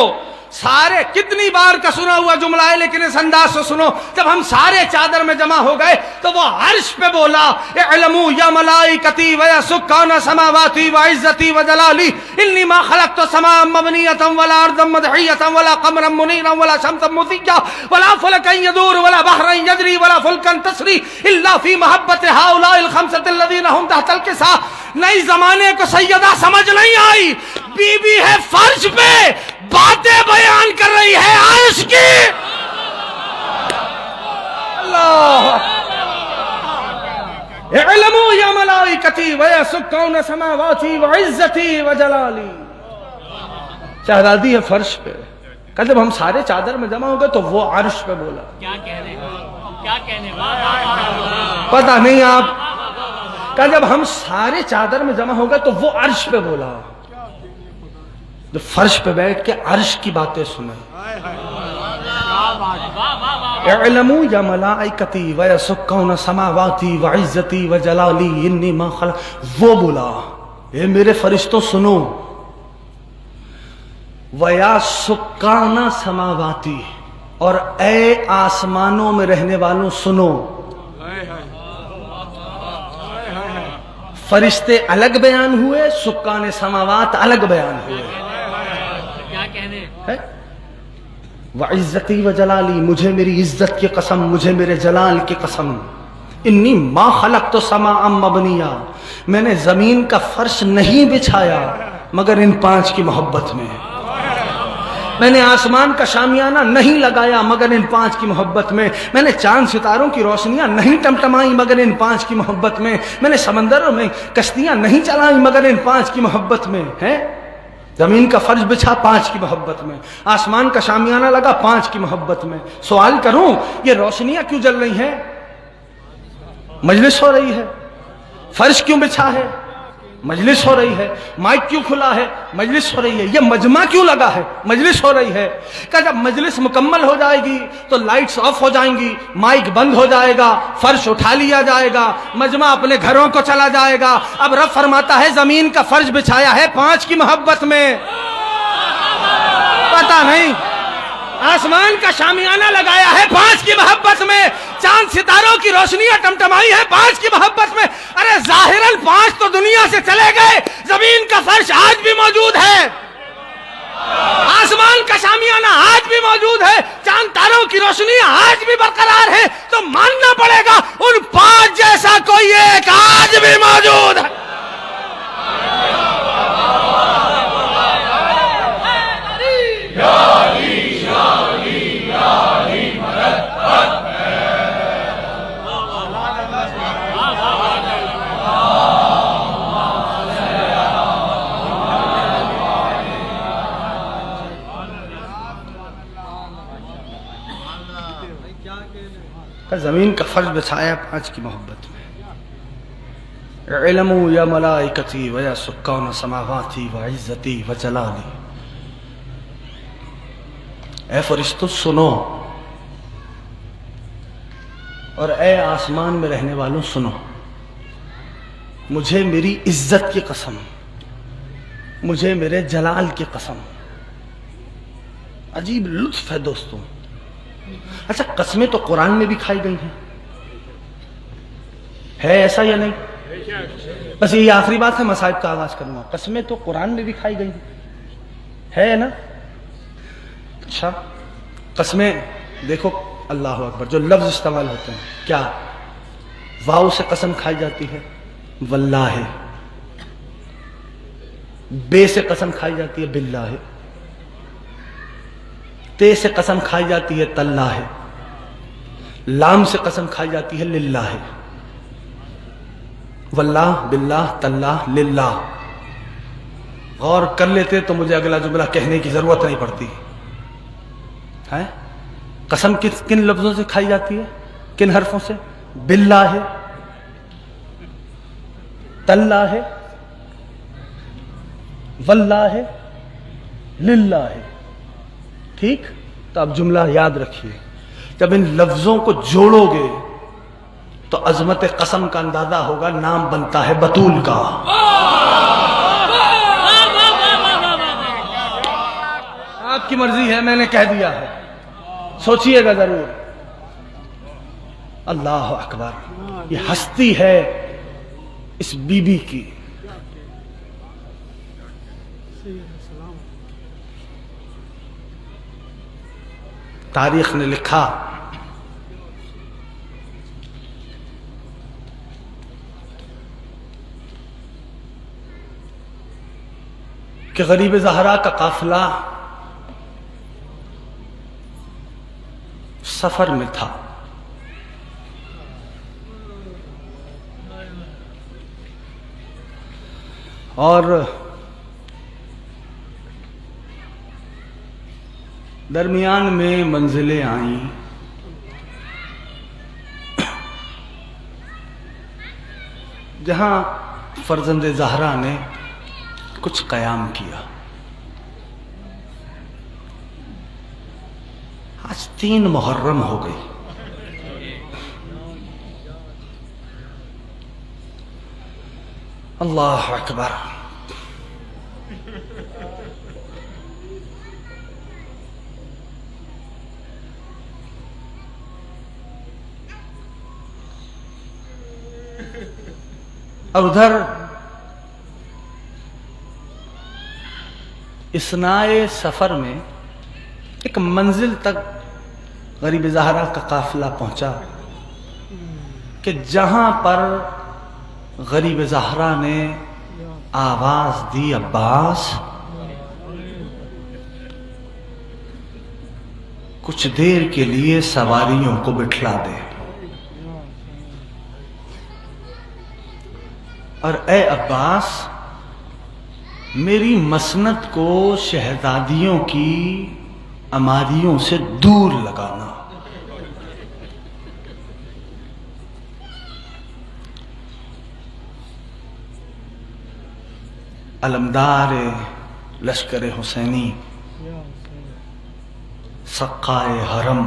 سارے کتنی بار کا سنا ہوا جملہ ہے لیکن اس انداز سے سنو. جب ہم سارے چادر میں جمع ہو گئے تو وہ عرش پہ بولا اعلموا یا ملائکتی و یا سکان سماواتی و عزتی و جلالی انی ما خلقت سماء مبنیتا ولا ارضا مدحیتا ولا قمرا منیرا ولا شمسا مضیا ولا فلکا یدور ولا بحرا یجری ولا فلکا تسری الا فی محبت هؤلاء الخمسة الذین هم تحت الکساء. نئی زمانے کو سیدہ سمجھ نہیں آئی، بی بی ہے فرش پہ باتیں بیان کر رہی ہے عرش کی. اللہ اعلموا یا ملائکتی و یا سکان سماواتی و عزتی و جلالی. شہزادی ہے فرش پہ. کہ جب ہم سارے چادر میں جمع ہو گئے تو وہ عرش پہ بولا. کیا کہنے، کیا کہنے، پتہ نہیں آپ. کہ جب ہم سارے چادر میں جمع ہو گئے تو وہ عرش پہ بولا. جو فرش پہ بیٹھ کے عرش کی باتیں سنیں. اعلموا یا ملائکتی و یا سکان سماواتی و عزتی و جلالی انی ما خلق. وہ بولا اے میرے فرشتوں سنو، و یا سکان سماواتی، اور اے آسمانوں میں رہنے والوں سنو. فرشتے الگ بیان ہوئے، سکان سماوات الگ بیان ہوئے. وعزتی و جلالی، مجھے میری عزت کی قسم، مجھے میرے جلال کی قسم. انی ما خلقت سماء مبنیہ، میں نے زمین کا فرش نہیں بچھایا مگر ان 5 کی محبت میں. میں نے آسمان کا شامیانہ نہیں لگایا مگر ان 5 کی محبت میں. میں نے چاند ستاروں کی روشنیاں نہیں ٹمٹمائی مگر ان 5 کی محبت میں. میں نے سمندروں میں کشتیاں نہیں چلائیں مگر ان 5 کی محبت میں. ہے زمین کا فرش بچھا 5 کی محبت میں، آسمان کا شامیانہ لگا 5 کی محبت میں. سوال کروں یہ روشنیاں کیوں جل رہی ہیں؟ مجلس ہو رہی ہے. فرش کیوں بچھا ہے؟ مجلس ہو رہی ہے. مائک کیوں کھلا ہے؟ مجلس ہو رہی ہے. یہ مجمع کیوں لگا ہے؟ مجلس ہو رہی ہے. کہ جب مجلس مکمل ہو جائے گی تو لائٹس آف ہو جائیں گی، مائک بند ہو جائے گا، فرش اٹھا لیا جائے گا، مجمع اپنے گھروں کو چلا جائے گا. اب رب فرماتا ہے زمین کا فرش بچھایا ہے 5 کی محبت میں. پتہ نہیں. آسمان کا شامیانہ لگایا ہے 5 کی محبت میں. چاند ستاروں کی روشنیاں ٹمٹمائی ہے 5 کی محبت میں. ارے ظاہراً 5 تو دنیا سے چلے گئے، زمین کا فرش آج بھی موجود ہے، آسمان کا شامیانہ آج بھی موجود ہے، چاند تاروں کی روشنیاں آج بھی برقرار ہے. تو ماننا پڑے گا ان 5 جیسا کوئی ایک آج بھی موجود ہے. زمین کا فرش بچھایا 5 کی محبت میں. علموا یا ملائکتی و یا سکان سماواتی و عزتی و جلالی. اے فرشتوں سنو، اور اے آسمان میں رہنے والوں سنو، مجھے میری عزت کی قسم، مجھے میرے جلال کی قسم. عجیب لطف ہے دوستوں. اچھا قسمیں تو قرآن میں بھی کھائی گئی ہیں، ہے ایسا یا نہیں؟ بس یہ آخری بات ہے، مصائب کا آغاز کروں گا. قسمیں تو قرآن میں بھی کھائی گئی ہیں، ہے نا؟ اچھا قسمیں دیکھو، اللہ اکبر، جو لفظ استعمال ہوتے ہیں کیا؟ واو سے قسم کھائی جاتی ہے واللہ، بے سے قسم کھائی جاتی ہے باللہ، تے سے قسم کھائی جاتی ہے تاللہ، لام سے قسم کھائی جاتی ہے للہ. واللہ، باللہ، تاللہ، للہ. غور کر لیتے تو مجھے اگلا جملہ کہنے کی ضرورت نہیں پڑتی ہے. قسم کن لفظوں سے کھائی جاتی ہے، کن حرفوں سے؟ باللہ، تاللہ، واللہ، للہ. ٹھیک؟ تو اب جملہ یاد رکھیے، جب ان لفظوں کو جوڑو گے تو عظمت قسم کا اندازہ ہوگا. نام بنتا ہے بطول کا. آپ کی مرضی ہے، میں نے کہہ دیا ہے، سوچئے گا ضرور. اللہ اکبر، یہ ہستی ہے اس بی بی کی. تاریخ نے لکھا کہ غریب زہرا کا قافلہ سفر میں تھا. اور درمیان میں منزلیں آئیں، جہاں فرزند زہرا نے کچھ قیام کیا. آج 3 محرم ہو گئی. اللہ اکبر. اور ادھر اثنائے سفر میں ایک منزل تک غریب زہرا کا قافلہ پہنچا کہ جہاں پر غریب زہرا نے آواز دی عباس کچھ دیر کے لیے سواریوں کو بٹھلا دے، اور اے عباس میری مسند کو شہزادیوں کی عماریوں سے دور لگانا. علمدار لشکر حسینی، سقائے حرم،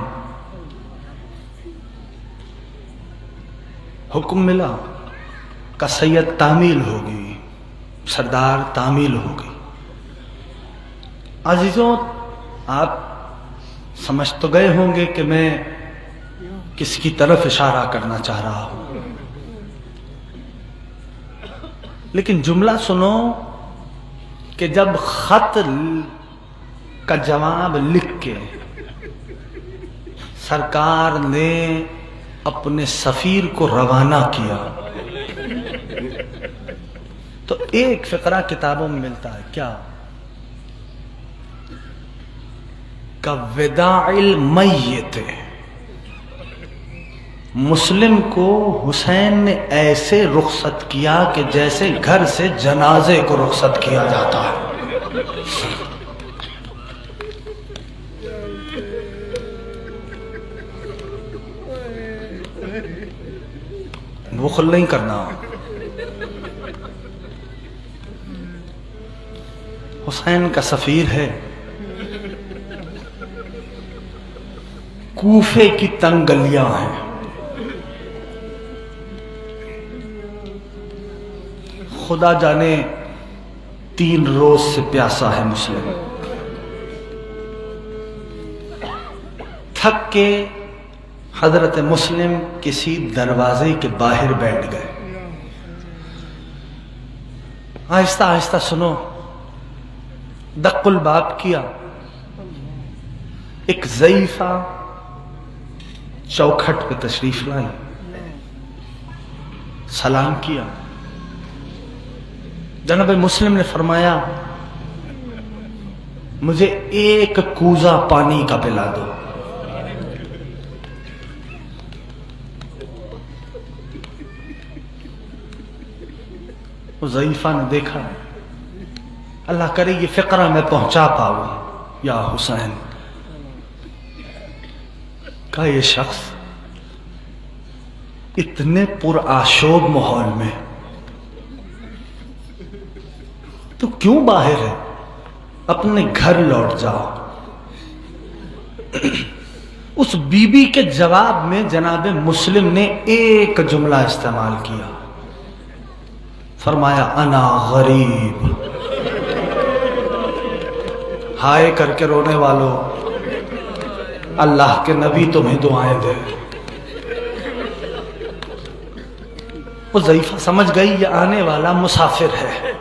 حکم ملا کا سید تعمیل ہوگی، سردار تعمیل ہوگی. عزیزوں آپ سمجھ تو گئے ہوں گے کہ میں کس کی طرف اشارہ کرنا چاہ رہا ہوں، لیکن جملہ سنو کہ جب خط کا جواب لکھ کے سرکار نے اپنے سفیر کو روانہ کیا تو ایک فقرہ کتابوں میں ملتا ہے، کیا؟ کوداع المیت. مسلم کو حسین نے ایسے رخصت کیا کہ جیسے گھر سے جنازے کو رخصت کیا جاتا ہے. بخل نہیں کرنا. حسین کا سفیر ہے. کوفے کی تنگ گلیاں ہیں. خدا جانے 3 روز سے پیاسا ہے مسلم. تھک کے حضرت مسلم کسی دروازے کے باہر بیٹھ گئے. آہستہ آہستہ سنو. دق الباب کیا. ایک ضعیفہ چوکھٹ پہ تشریف لائی. سلام کیا. جناب مسلم نے فرمایا مجھے ایک کوزہ پانی کا پلا دو. ضعیفہ نے دیکھا اللہ کرے یہ فقرہ میں پہنچا پاؤں یا حسین. کہا یہ شخص اتنے پرآشوب ماحول میں تو کیوں باہر ہے؟ اپنے گھر لوٹ جاؤ. اس بی بی کے جواب میں جناب مسلم نے ایک جملہ استعمال کیا. فرمایا انا غریب. ہائے کر کے رونے والوں، اللہ کے نبی تمہیں دعائیں دے. وہ ضعیفہ سمجھ گئی یہ آنے والا مسافر ہے.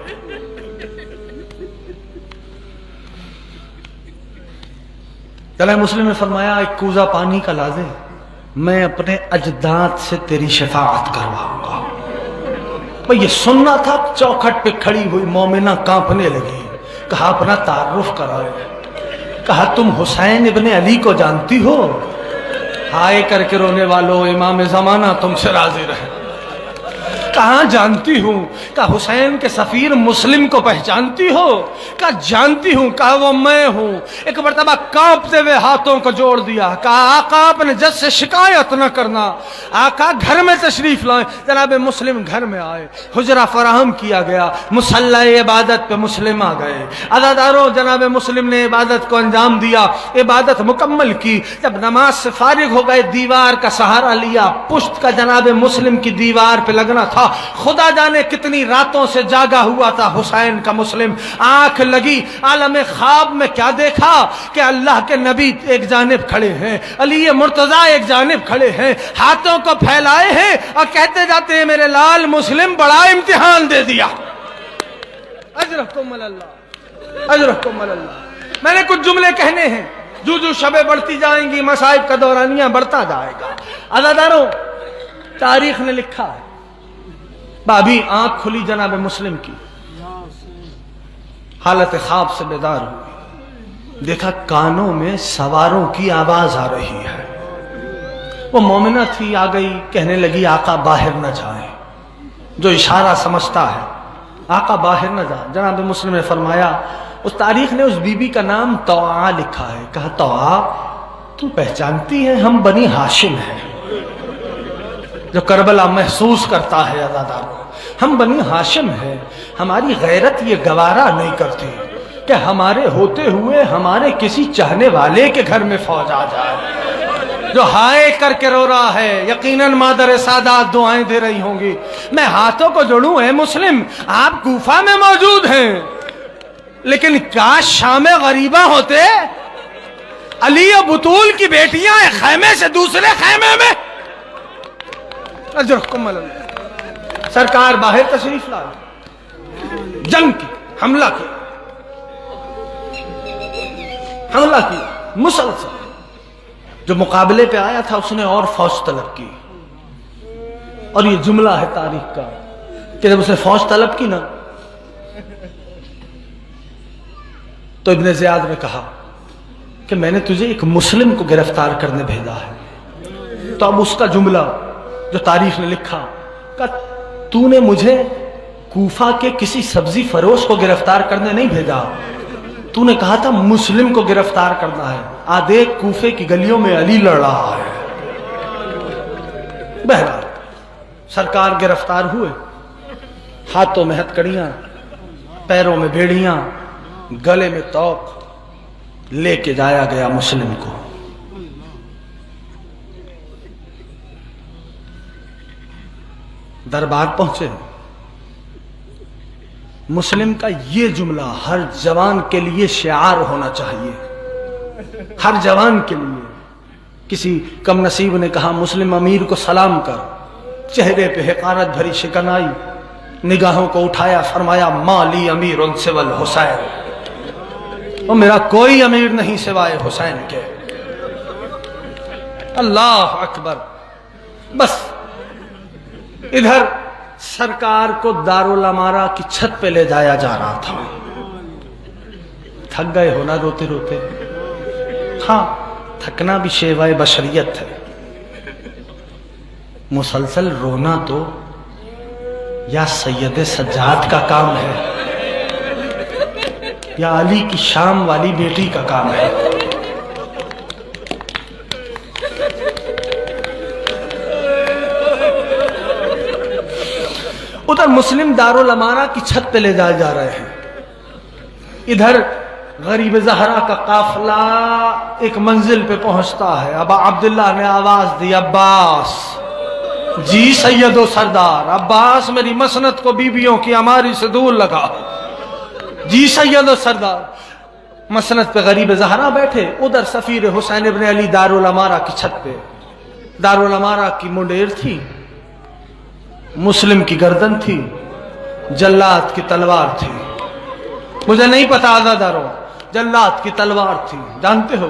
چلے مسلم نے فرمایا ایک کوزہ پانی کا لا دے، میں اپنے اجداد سے تیری شفاعت کرواؤں گا. بھئی یہ سننا تھا. چوکھٹ پہ کھڑی ہوئی مومنہ کانپنے لگی. کہا اپنا تعارف کرائے. کہا تم حسین ابن علی کو جانتی ہو؟ ہائے کر کے رونے والوں، امام زمانہ تم سے راضی رہے. کہاں جانتی ہوں؟ کہا حسین کے سفیر مسلم کو پہچانتی ہو؟ کہا جانتی ہوں. کہا وہ میں ہوں. ایک مرتبہ کانپتے ہوئے ہاتھوں کو جوڑ دیا. کہا آقا اپنے جج سے شکایت نہ کرنا، آقا گھر میں تشریف لائیں. جناب مسلم گھر میں آئے. حجرہ فراہم کیا گیا. مصلی عبادت پہ مسلم آ گئے. عزاداروں جناب مسلم نے عبادت کو انجام دیا. عبادت مکمل کی. جب نماز سے فارغ ہو گئے دیوار کا سہارا لیا. پشت کا جناب مسلم کی دیوار پہ لگنا تھا. خدا جانے کتنی راتوں سے جاگا ہوا تھا حسین کا مسلم. آنکھ لگی. عالم خواب میں کیا دیکھا کہ اللہ کے نبی ایک جانب کھڑے ہیں، علی مرتضیٰ ایک جانب کھڑے ہیں، ہاتھوں کو پھیلائے ہیں اور کہتے جاتے ہیں میرے لال مسلم بڑا امتحان دے دیا. اجرکم اللہ، اجرکم اللہ. میں نے کچھ جملے کہنے ہیں. جو شبیں بڑھتی جائیں گی مصائب کا دورانیہ بڑھتا جائے گا. عزاداروں تاریخ نے لکھا ہے. ابھی آنکھ کھلی جناب مسلم کی، حالت خواب سے بیدار ہوئی. دیکھا کانوں میں سواروں کی آواز آ رہی ہے. وہ مومنہ تھی، آ گئی. کہنے لگی آقا باہر نہ جائیں. جو اشارہ سمجھتا ہے آقا باہر نہ جائیں. جناب مسلم نے فرمایا، اس تاریخ نے اس بی بی کا نام طوعا لکھا ہے. کہا طوعا تو پہچانتی ہے ہم بنی ہاشم ہیں. جو کربلا محسوس کرتا ہے عزاداروں، ہم بنی ہاشم ہیں. ہماری غیرت یہ گوارا نہیں کرتی کہ ہمارے ہوتے ہوئے ہمارے کسی چاہنے والے کے گھر میں فوج آ جائے. جو ہائے کر کے رو رہا ہے یقیناً مادر سادات دعائیں دے رہی ہوں گی. میں ہاتھوں کو جوڑوں اے مسلم، آپ کوفہ میں موجود ہیں، لیکن کاش شام غریبہ ہوتے. علی و بطول کی بیٹیاں ایک خیمے سے دوسرے خیمے میں. اجرکم اللہ. سرکار باہر تشریف لائے. جنگ کی، حملہ کی، حملہ کی مسلسل. جو مقابلے پہ آیا تھا اس نے اور فوج طلب کی. اور یہ جملہ ہے تاریخ کا کہ جب اس نے فوج طلب کی نا تو ابن زیاد نے کہا کہ میں نے تجھے ایک مسلم کو گرفتار کرنے بھیجا ہے. تو اب اس کا جملہ جو تاریخ نے لکھا کہ تو نے مجھے کوفہ کے کسی سبزی فروش کو گرفتار کرنے نہیں بھیجا، تو نے کہا تھا مسلم کو گرفتار کرنا ہے. دیکھ کوفے کی گلیوں میں علی لڑ رہا ہے. بہرحال سرکار گرفتار ہوئے، ہاتھوں میں ہتکڑیاں، پیروں میں بیڑیاں، گلے میں توق، لے کے جایا گیا مسلم کو۔ دربار پہنچے، مسلم کا یہ جملہ ہر جوان کے لیے شعار ہونا چاہیے، ہر جوان کے لیے۔ کسی کم نصیب نے کہا مسلم امیر کو سلام کر، چہرے پہ حقارت بھری شکن آئی، نگاہوں کو اٹھایا، فرمایا مالی امیر سوى الحسین، اور میرا کوئی امیر نہیں سوائے حسین کے۔ اللہ اکبر۔ بس ادھر سرکار کو دارالامارہ کی چھت پہ لے جایا جا رہا تھا۔ تھک گئے ہونا روتے روتے؟ ہاں، تھکنا بھی شیوہ بشریت ہے۔ مسلسل رونا تو یا سید سجاد کا کام ہے یا علی کی شام والی بیٹی کا کام ہے۔ ادھر مسلم دارالامارہ کی چھت پہ لے جائے جا رہے ہیں، ادھر غریب زہرا کا قافلہ ایک منزل پہ پہنچتا ہے۔ ابا عبداللہ نے آواز دی، عباس جی سید و سردار، عباس میری مسند کو بیویوں کی اماری سے دور لگا، جی سید و سردار۔ مسند پہ غریب زہرا بیٹھے، ادھر سفیر حسین ابن علی دارالامارہ کی چھت پہ۔ دارالامارہ کی منڈیر تھی، مسلم کی گردن تھی، جلات کی تلوار تھی۔ مجھے نہیں پتا عزادارو، جلات کی تلوار تھی، جانتے ہو؟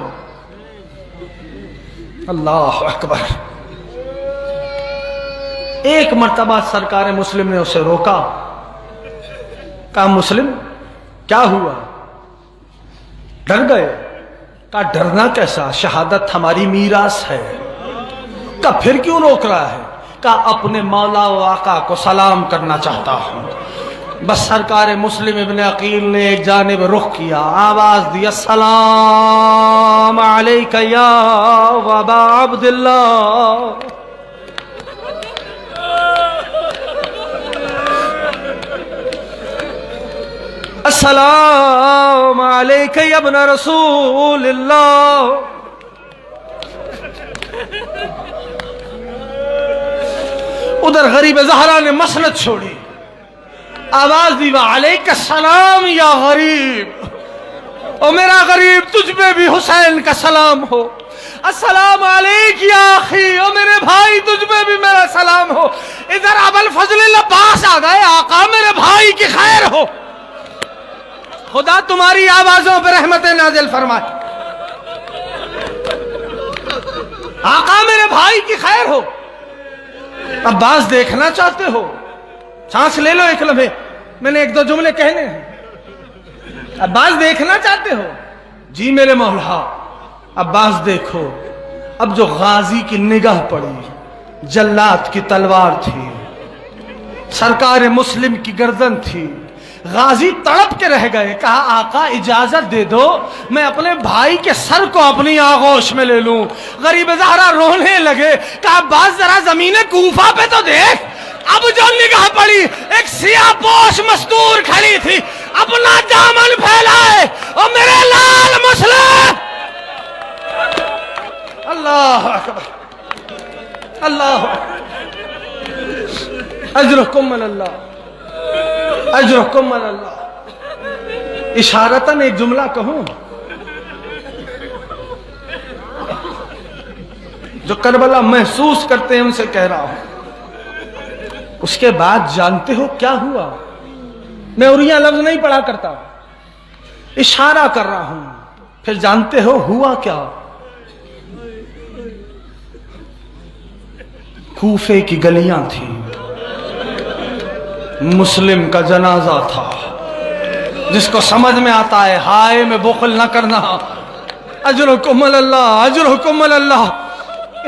اللہ اکبر۔ ایک مرتبہ سرکار مسلم نے اسے روکا، کہا مسلم کیا ہوا؟ ڈر گئے؟ کہا ڈرنا کیسا، شہادت ہماری میراث ہے۔ کہا پھر کیوں روک رہا ہے؟ کہا اپنے مولا و آقا کو سلام کرنا چاہتا ہوں۔ بس سرکار مسلم ابن عقیل نے ایک جانب رخ کیا، آواز دی السلام علیک یا ابا عبداللہ۔ السلام علیک یا ابن رسول اللہ۔ ادھر غریب زہرا نے مسند چھوڑی، آواز دی وعلیک السلام یا غریب، او میرا غریب تجھ پہ بھی حسین کا سلام ہو۔ السلام علیک یا اخی، او میرے بھائی تجھ پہ بھی میرا سلام ہو۔ ادھر ابوالفضل العباس آ گئے، آقا میرے بھائی کی خیر ہو، خدا تمہاری آوازوں پہ رحمت نازل فرمائے، آقا میرے بھائی کی خیر ہو۔ عباس دیکھنا چاہتے ہو؟ سانس لے لو ایک لمحے، میں نے ایک دو جملے کہنے ہیں۔ عباس دیکھنا چاہتے ہو؟ جی میرے مولا۔ عباس دیکھو، اب جو غازی کی نگاہ پڑی، جلات کی تلوار تھی، سرکار مسلم کی گردن تھی، غازی تڑپ کے رہ گئے۔ کہا آقا اجازت دے دو میں اپنے بھائی کے سر کو اپنی آغوش میں لے لوں۔ غریب زہرا رونے لگے۔ کہا عباس ذرا زمین کوفہ پہ تو دیکھ، اب جو نگاہ پڑی ایک سیاہ پوش مستور کھڑی تھی، اپنا دامن پھیلائے، اور میرے لال مسلم۔ اللہ اکبر، اللہ اکبر، اجرکم اللہ، اجرکم اللہ۔ اشارتاً ایک جملہ کہوں جو کربلا محسوس کرتے ہیں ان سے کہہ رہا ہوں۔ اس کے بعد جانتے ہو کیا ہوا؟ میں عریاں لفظ نہیں پڑھا کرتا، اشارہ کر رہا ہوں۔ پھر جانتے ہو ہوا کیا؟ کوفے کی گلیاں تھیں، مسلم کا جنازہ تھا۔ جس کو سمجھ میں آتا ہے ہائے میں بخل نہ کرنا، اجرکم اللہ، اجرکم اللہ۔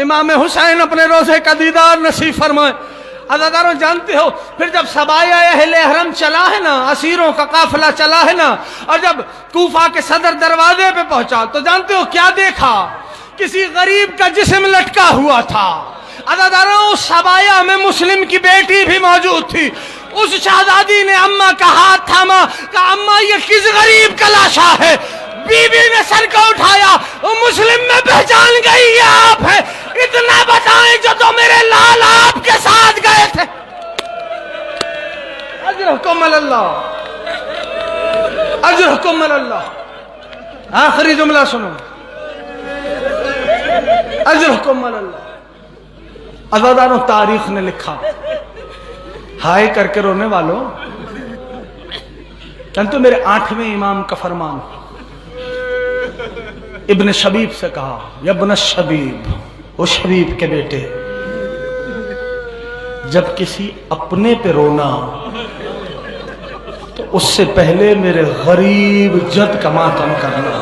امام حسین اپنے روزے کا دیدار نصیب فرمائے۔ عزاداروں جانتے ہو پھر جب سبایا اہل حرم چلا ہے نا، اسیروں کا قافلہ چلا ہے نا، اور جب کوفہ کے صدر دروازے پہ پہنچا تو جانتے ہو کیا دیکھا؟ کسی غریب کا جسم لٹکا ہوا تھا، عزاداروں سبایا میں مسلم کی بیٹی بھی موجود تھی. اس شہزادی نے اماں کا ہاتھ تھاما, کہا اماں یہ کس غریب کا لاشا ہے؟ بی بی نے سر کو اٹھایا, وہ مسلم میں پہچان گئی یہ آپ ہے. اتنا بتائیں جو تو میرے لال آپ کے ساتھ گئے تھے. اجرکم اللہ, اجرکم اللہ. آخری جملہ سنو, اجرکم اللہ. عزاداروں تاریخ نے لکھا, ہائے کر کے رونے والوں, تو میرے 8ویں امام کا فرمان ابن شبیب سے کہا, یا ابن شبیب, وہ شبیب کے بیٹے, جب کسی اپنے پہ رونا تو اس سے پہلے میرے غریب جد کا ماتم کرنا,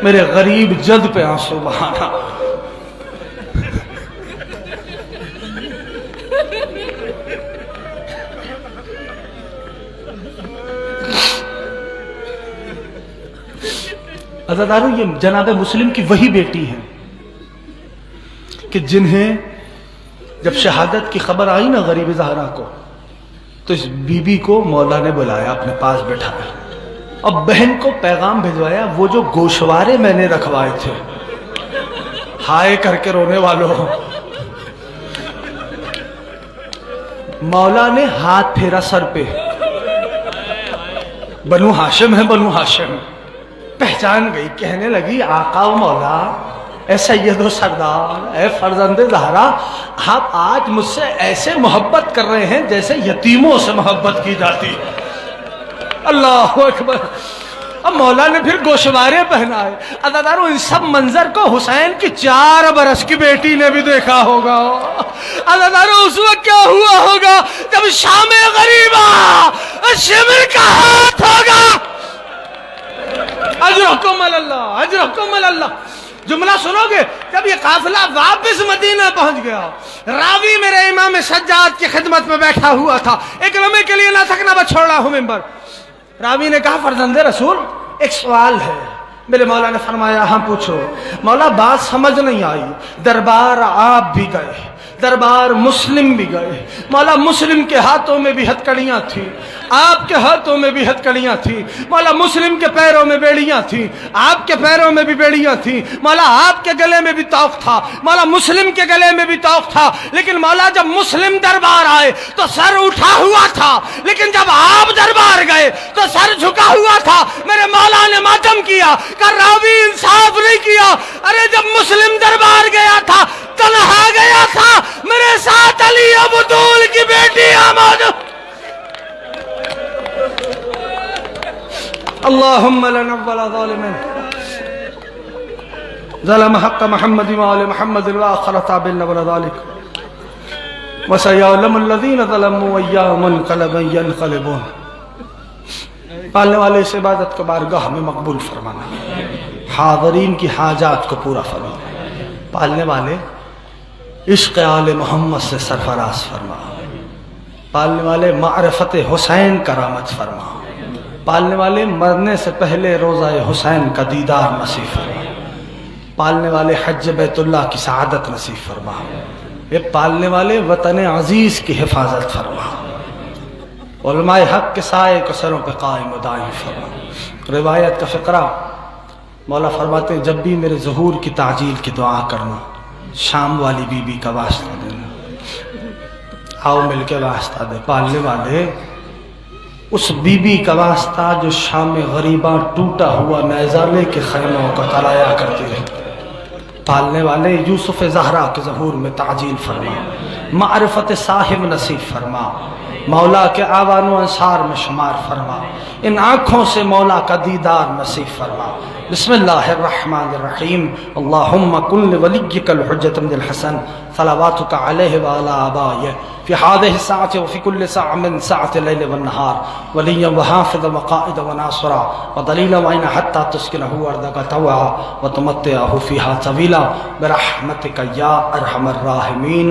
میرے غریب جد پہ آنسو بہانا. عزاداروں یہ جناب مسلم کی وہی بیٹی ہیں کہ جنہیں جب شہادت کی خبر آئی نا غریب زہرا کو, تو اس بی بی کو مولا نے بلایا, اپنے پاس بٹھایا اور بہن کو پیغام بھجوایا, وہ جو گوشوارے میں نے رکھوائے تھے, ہائے کر کے رونے والوں, مولا نے ہاتھ پھیرا سر پہ, بنو ہاشم ہے, بنو ہاشم. پہچان گئی, کہنے لگی آقا و مولا, اے سید و سردار, اے فرزند زہرا, آپ آج مجھ سے ایسے محبت کر رہے ہیں جیسے یتیموں سے محبت کی جاتی. اللہ اکبر. اب مولا نے پھر گوشوارے پہنائے. عزاداروں ان سب منظر کو حسین کی 4 برس کی بیٹی نے بھی دیکھا ہوگا. عزاداروں اس وقت کیا ہوا ہوگا جب شام غریبہ شمر کا ہاتھ ہوگا. اجرکم اللہ, اجرکم اللہ. جملہ سنو گے, جب یہ قافلہ واپس مدینہ پہنچ گیا, راوی میرے امام سجاد کی خدمت میں بیٹھا ہوا تھا, ایک لمحے کے لیے نہ تھکنا بس چھوڑا ہوں ممبر. راوی نے کہا فرزند رسول ایک سوال ہے. میرے مولا نے فرمایا ہاں پوچھو. مولا بات سمجھ نہیں آئی. دربار آپ بھی گئے, دربار مسلم بھی گئے. مولا مسلم کے ہاتھوں میں بھی ہتکڑیاں تھیں, آپ کے ہاتھوں میں بھی ہتکڑیاں تھیں. مولا مسلم کے پیروں میں بیڑیاں تھیں, آپ کے پیروں میں بھی بیڑیاں تھیں. مولا آپ کے گلے میں بھی توق تھا, مولا مسلم کے گلے میں بھی توق تھا. لیکن مولا جب مسلم دربار آئے تو سر اٹھا ہوا تھا, لیکن جب آپ دربار گئے تو سر جھکا ہوا تھا. میرے مولا نے ماتم کیا کہ راوی انصاف نہیں کیا. ارے جب مسلم دربار گیا تھا تنہا گیا تھا, میرے ساتھ علی ابدول کی بیٹی موجود. اللہم لنول ظالمین ظلم حق محمد وآل محمد وآخر تابلنا ولا ذلك وسيعلم الذين ظلموا أيام منقلبا ينقلبون. پالنے والے اس عبادت کو بارگاہ میں مقبول فرمانا, حاضرین کی حاجات کو پورا فرمانا. پالنے والے عشق آل محمد سے سرفراز فرما. پالنے والے معرفت حسین کرامت فرما. پالنے والے مرنے سے پہلے روزہ حسین کا دیدار نصیب فرما. پالنے والے حج بیت اللہ کی سعادت نصیب فرما. یہ پالنے والے وطن عزیز کی حفاظت فرما. علماء حق کے سائے کو سروں پہ قائم و دائم فرما. روایت کا فقرہ, مولا فرماتے ہیں جب بھی میرے ظہور کی تعجیل کی دعا کرنا, شام والی بی بی کا واسطہ دینا. آؤ مل کے واسطہ دے. پالنے والے اس بی بی کا واسطہ جو شام غریبہ ٹوٹا ہوا نیزالے کے خیموں کو تلایا کرتی ہے. پالنے والے یوسف زہرا کے ظہور میں تعجیل فرما. معرفت صاحب نصیب فرما. مولا کے آوان و انصار میں شمار فرما. ان آنکھوں سے مولا کا دیدار نصیب فرما. بسم اللہ الرحمن الرحیم. اللہم کن لولیک الحجۃ بن الحسن صلواتک علیہ وعلی آبائہ فی هذه الساعة وفي كل ساعة من ساعة الليل والنهار وليا وحافظا وقائدا وناصرا ودليلا وعينا حتى تسكنه أرضك طوعا وتمتعه فيها طويلا برحمتك يا أرحم الراحمين.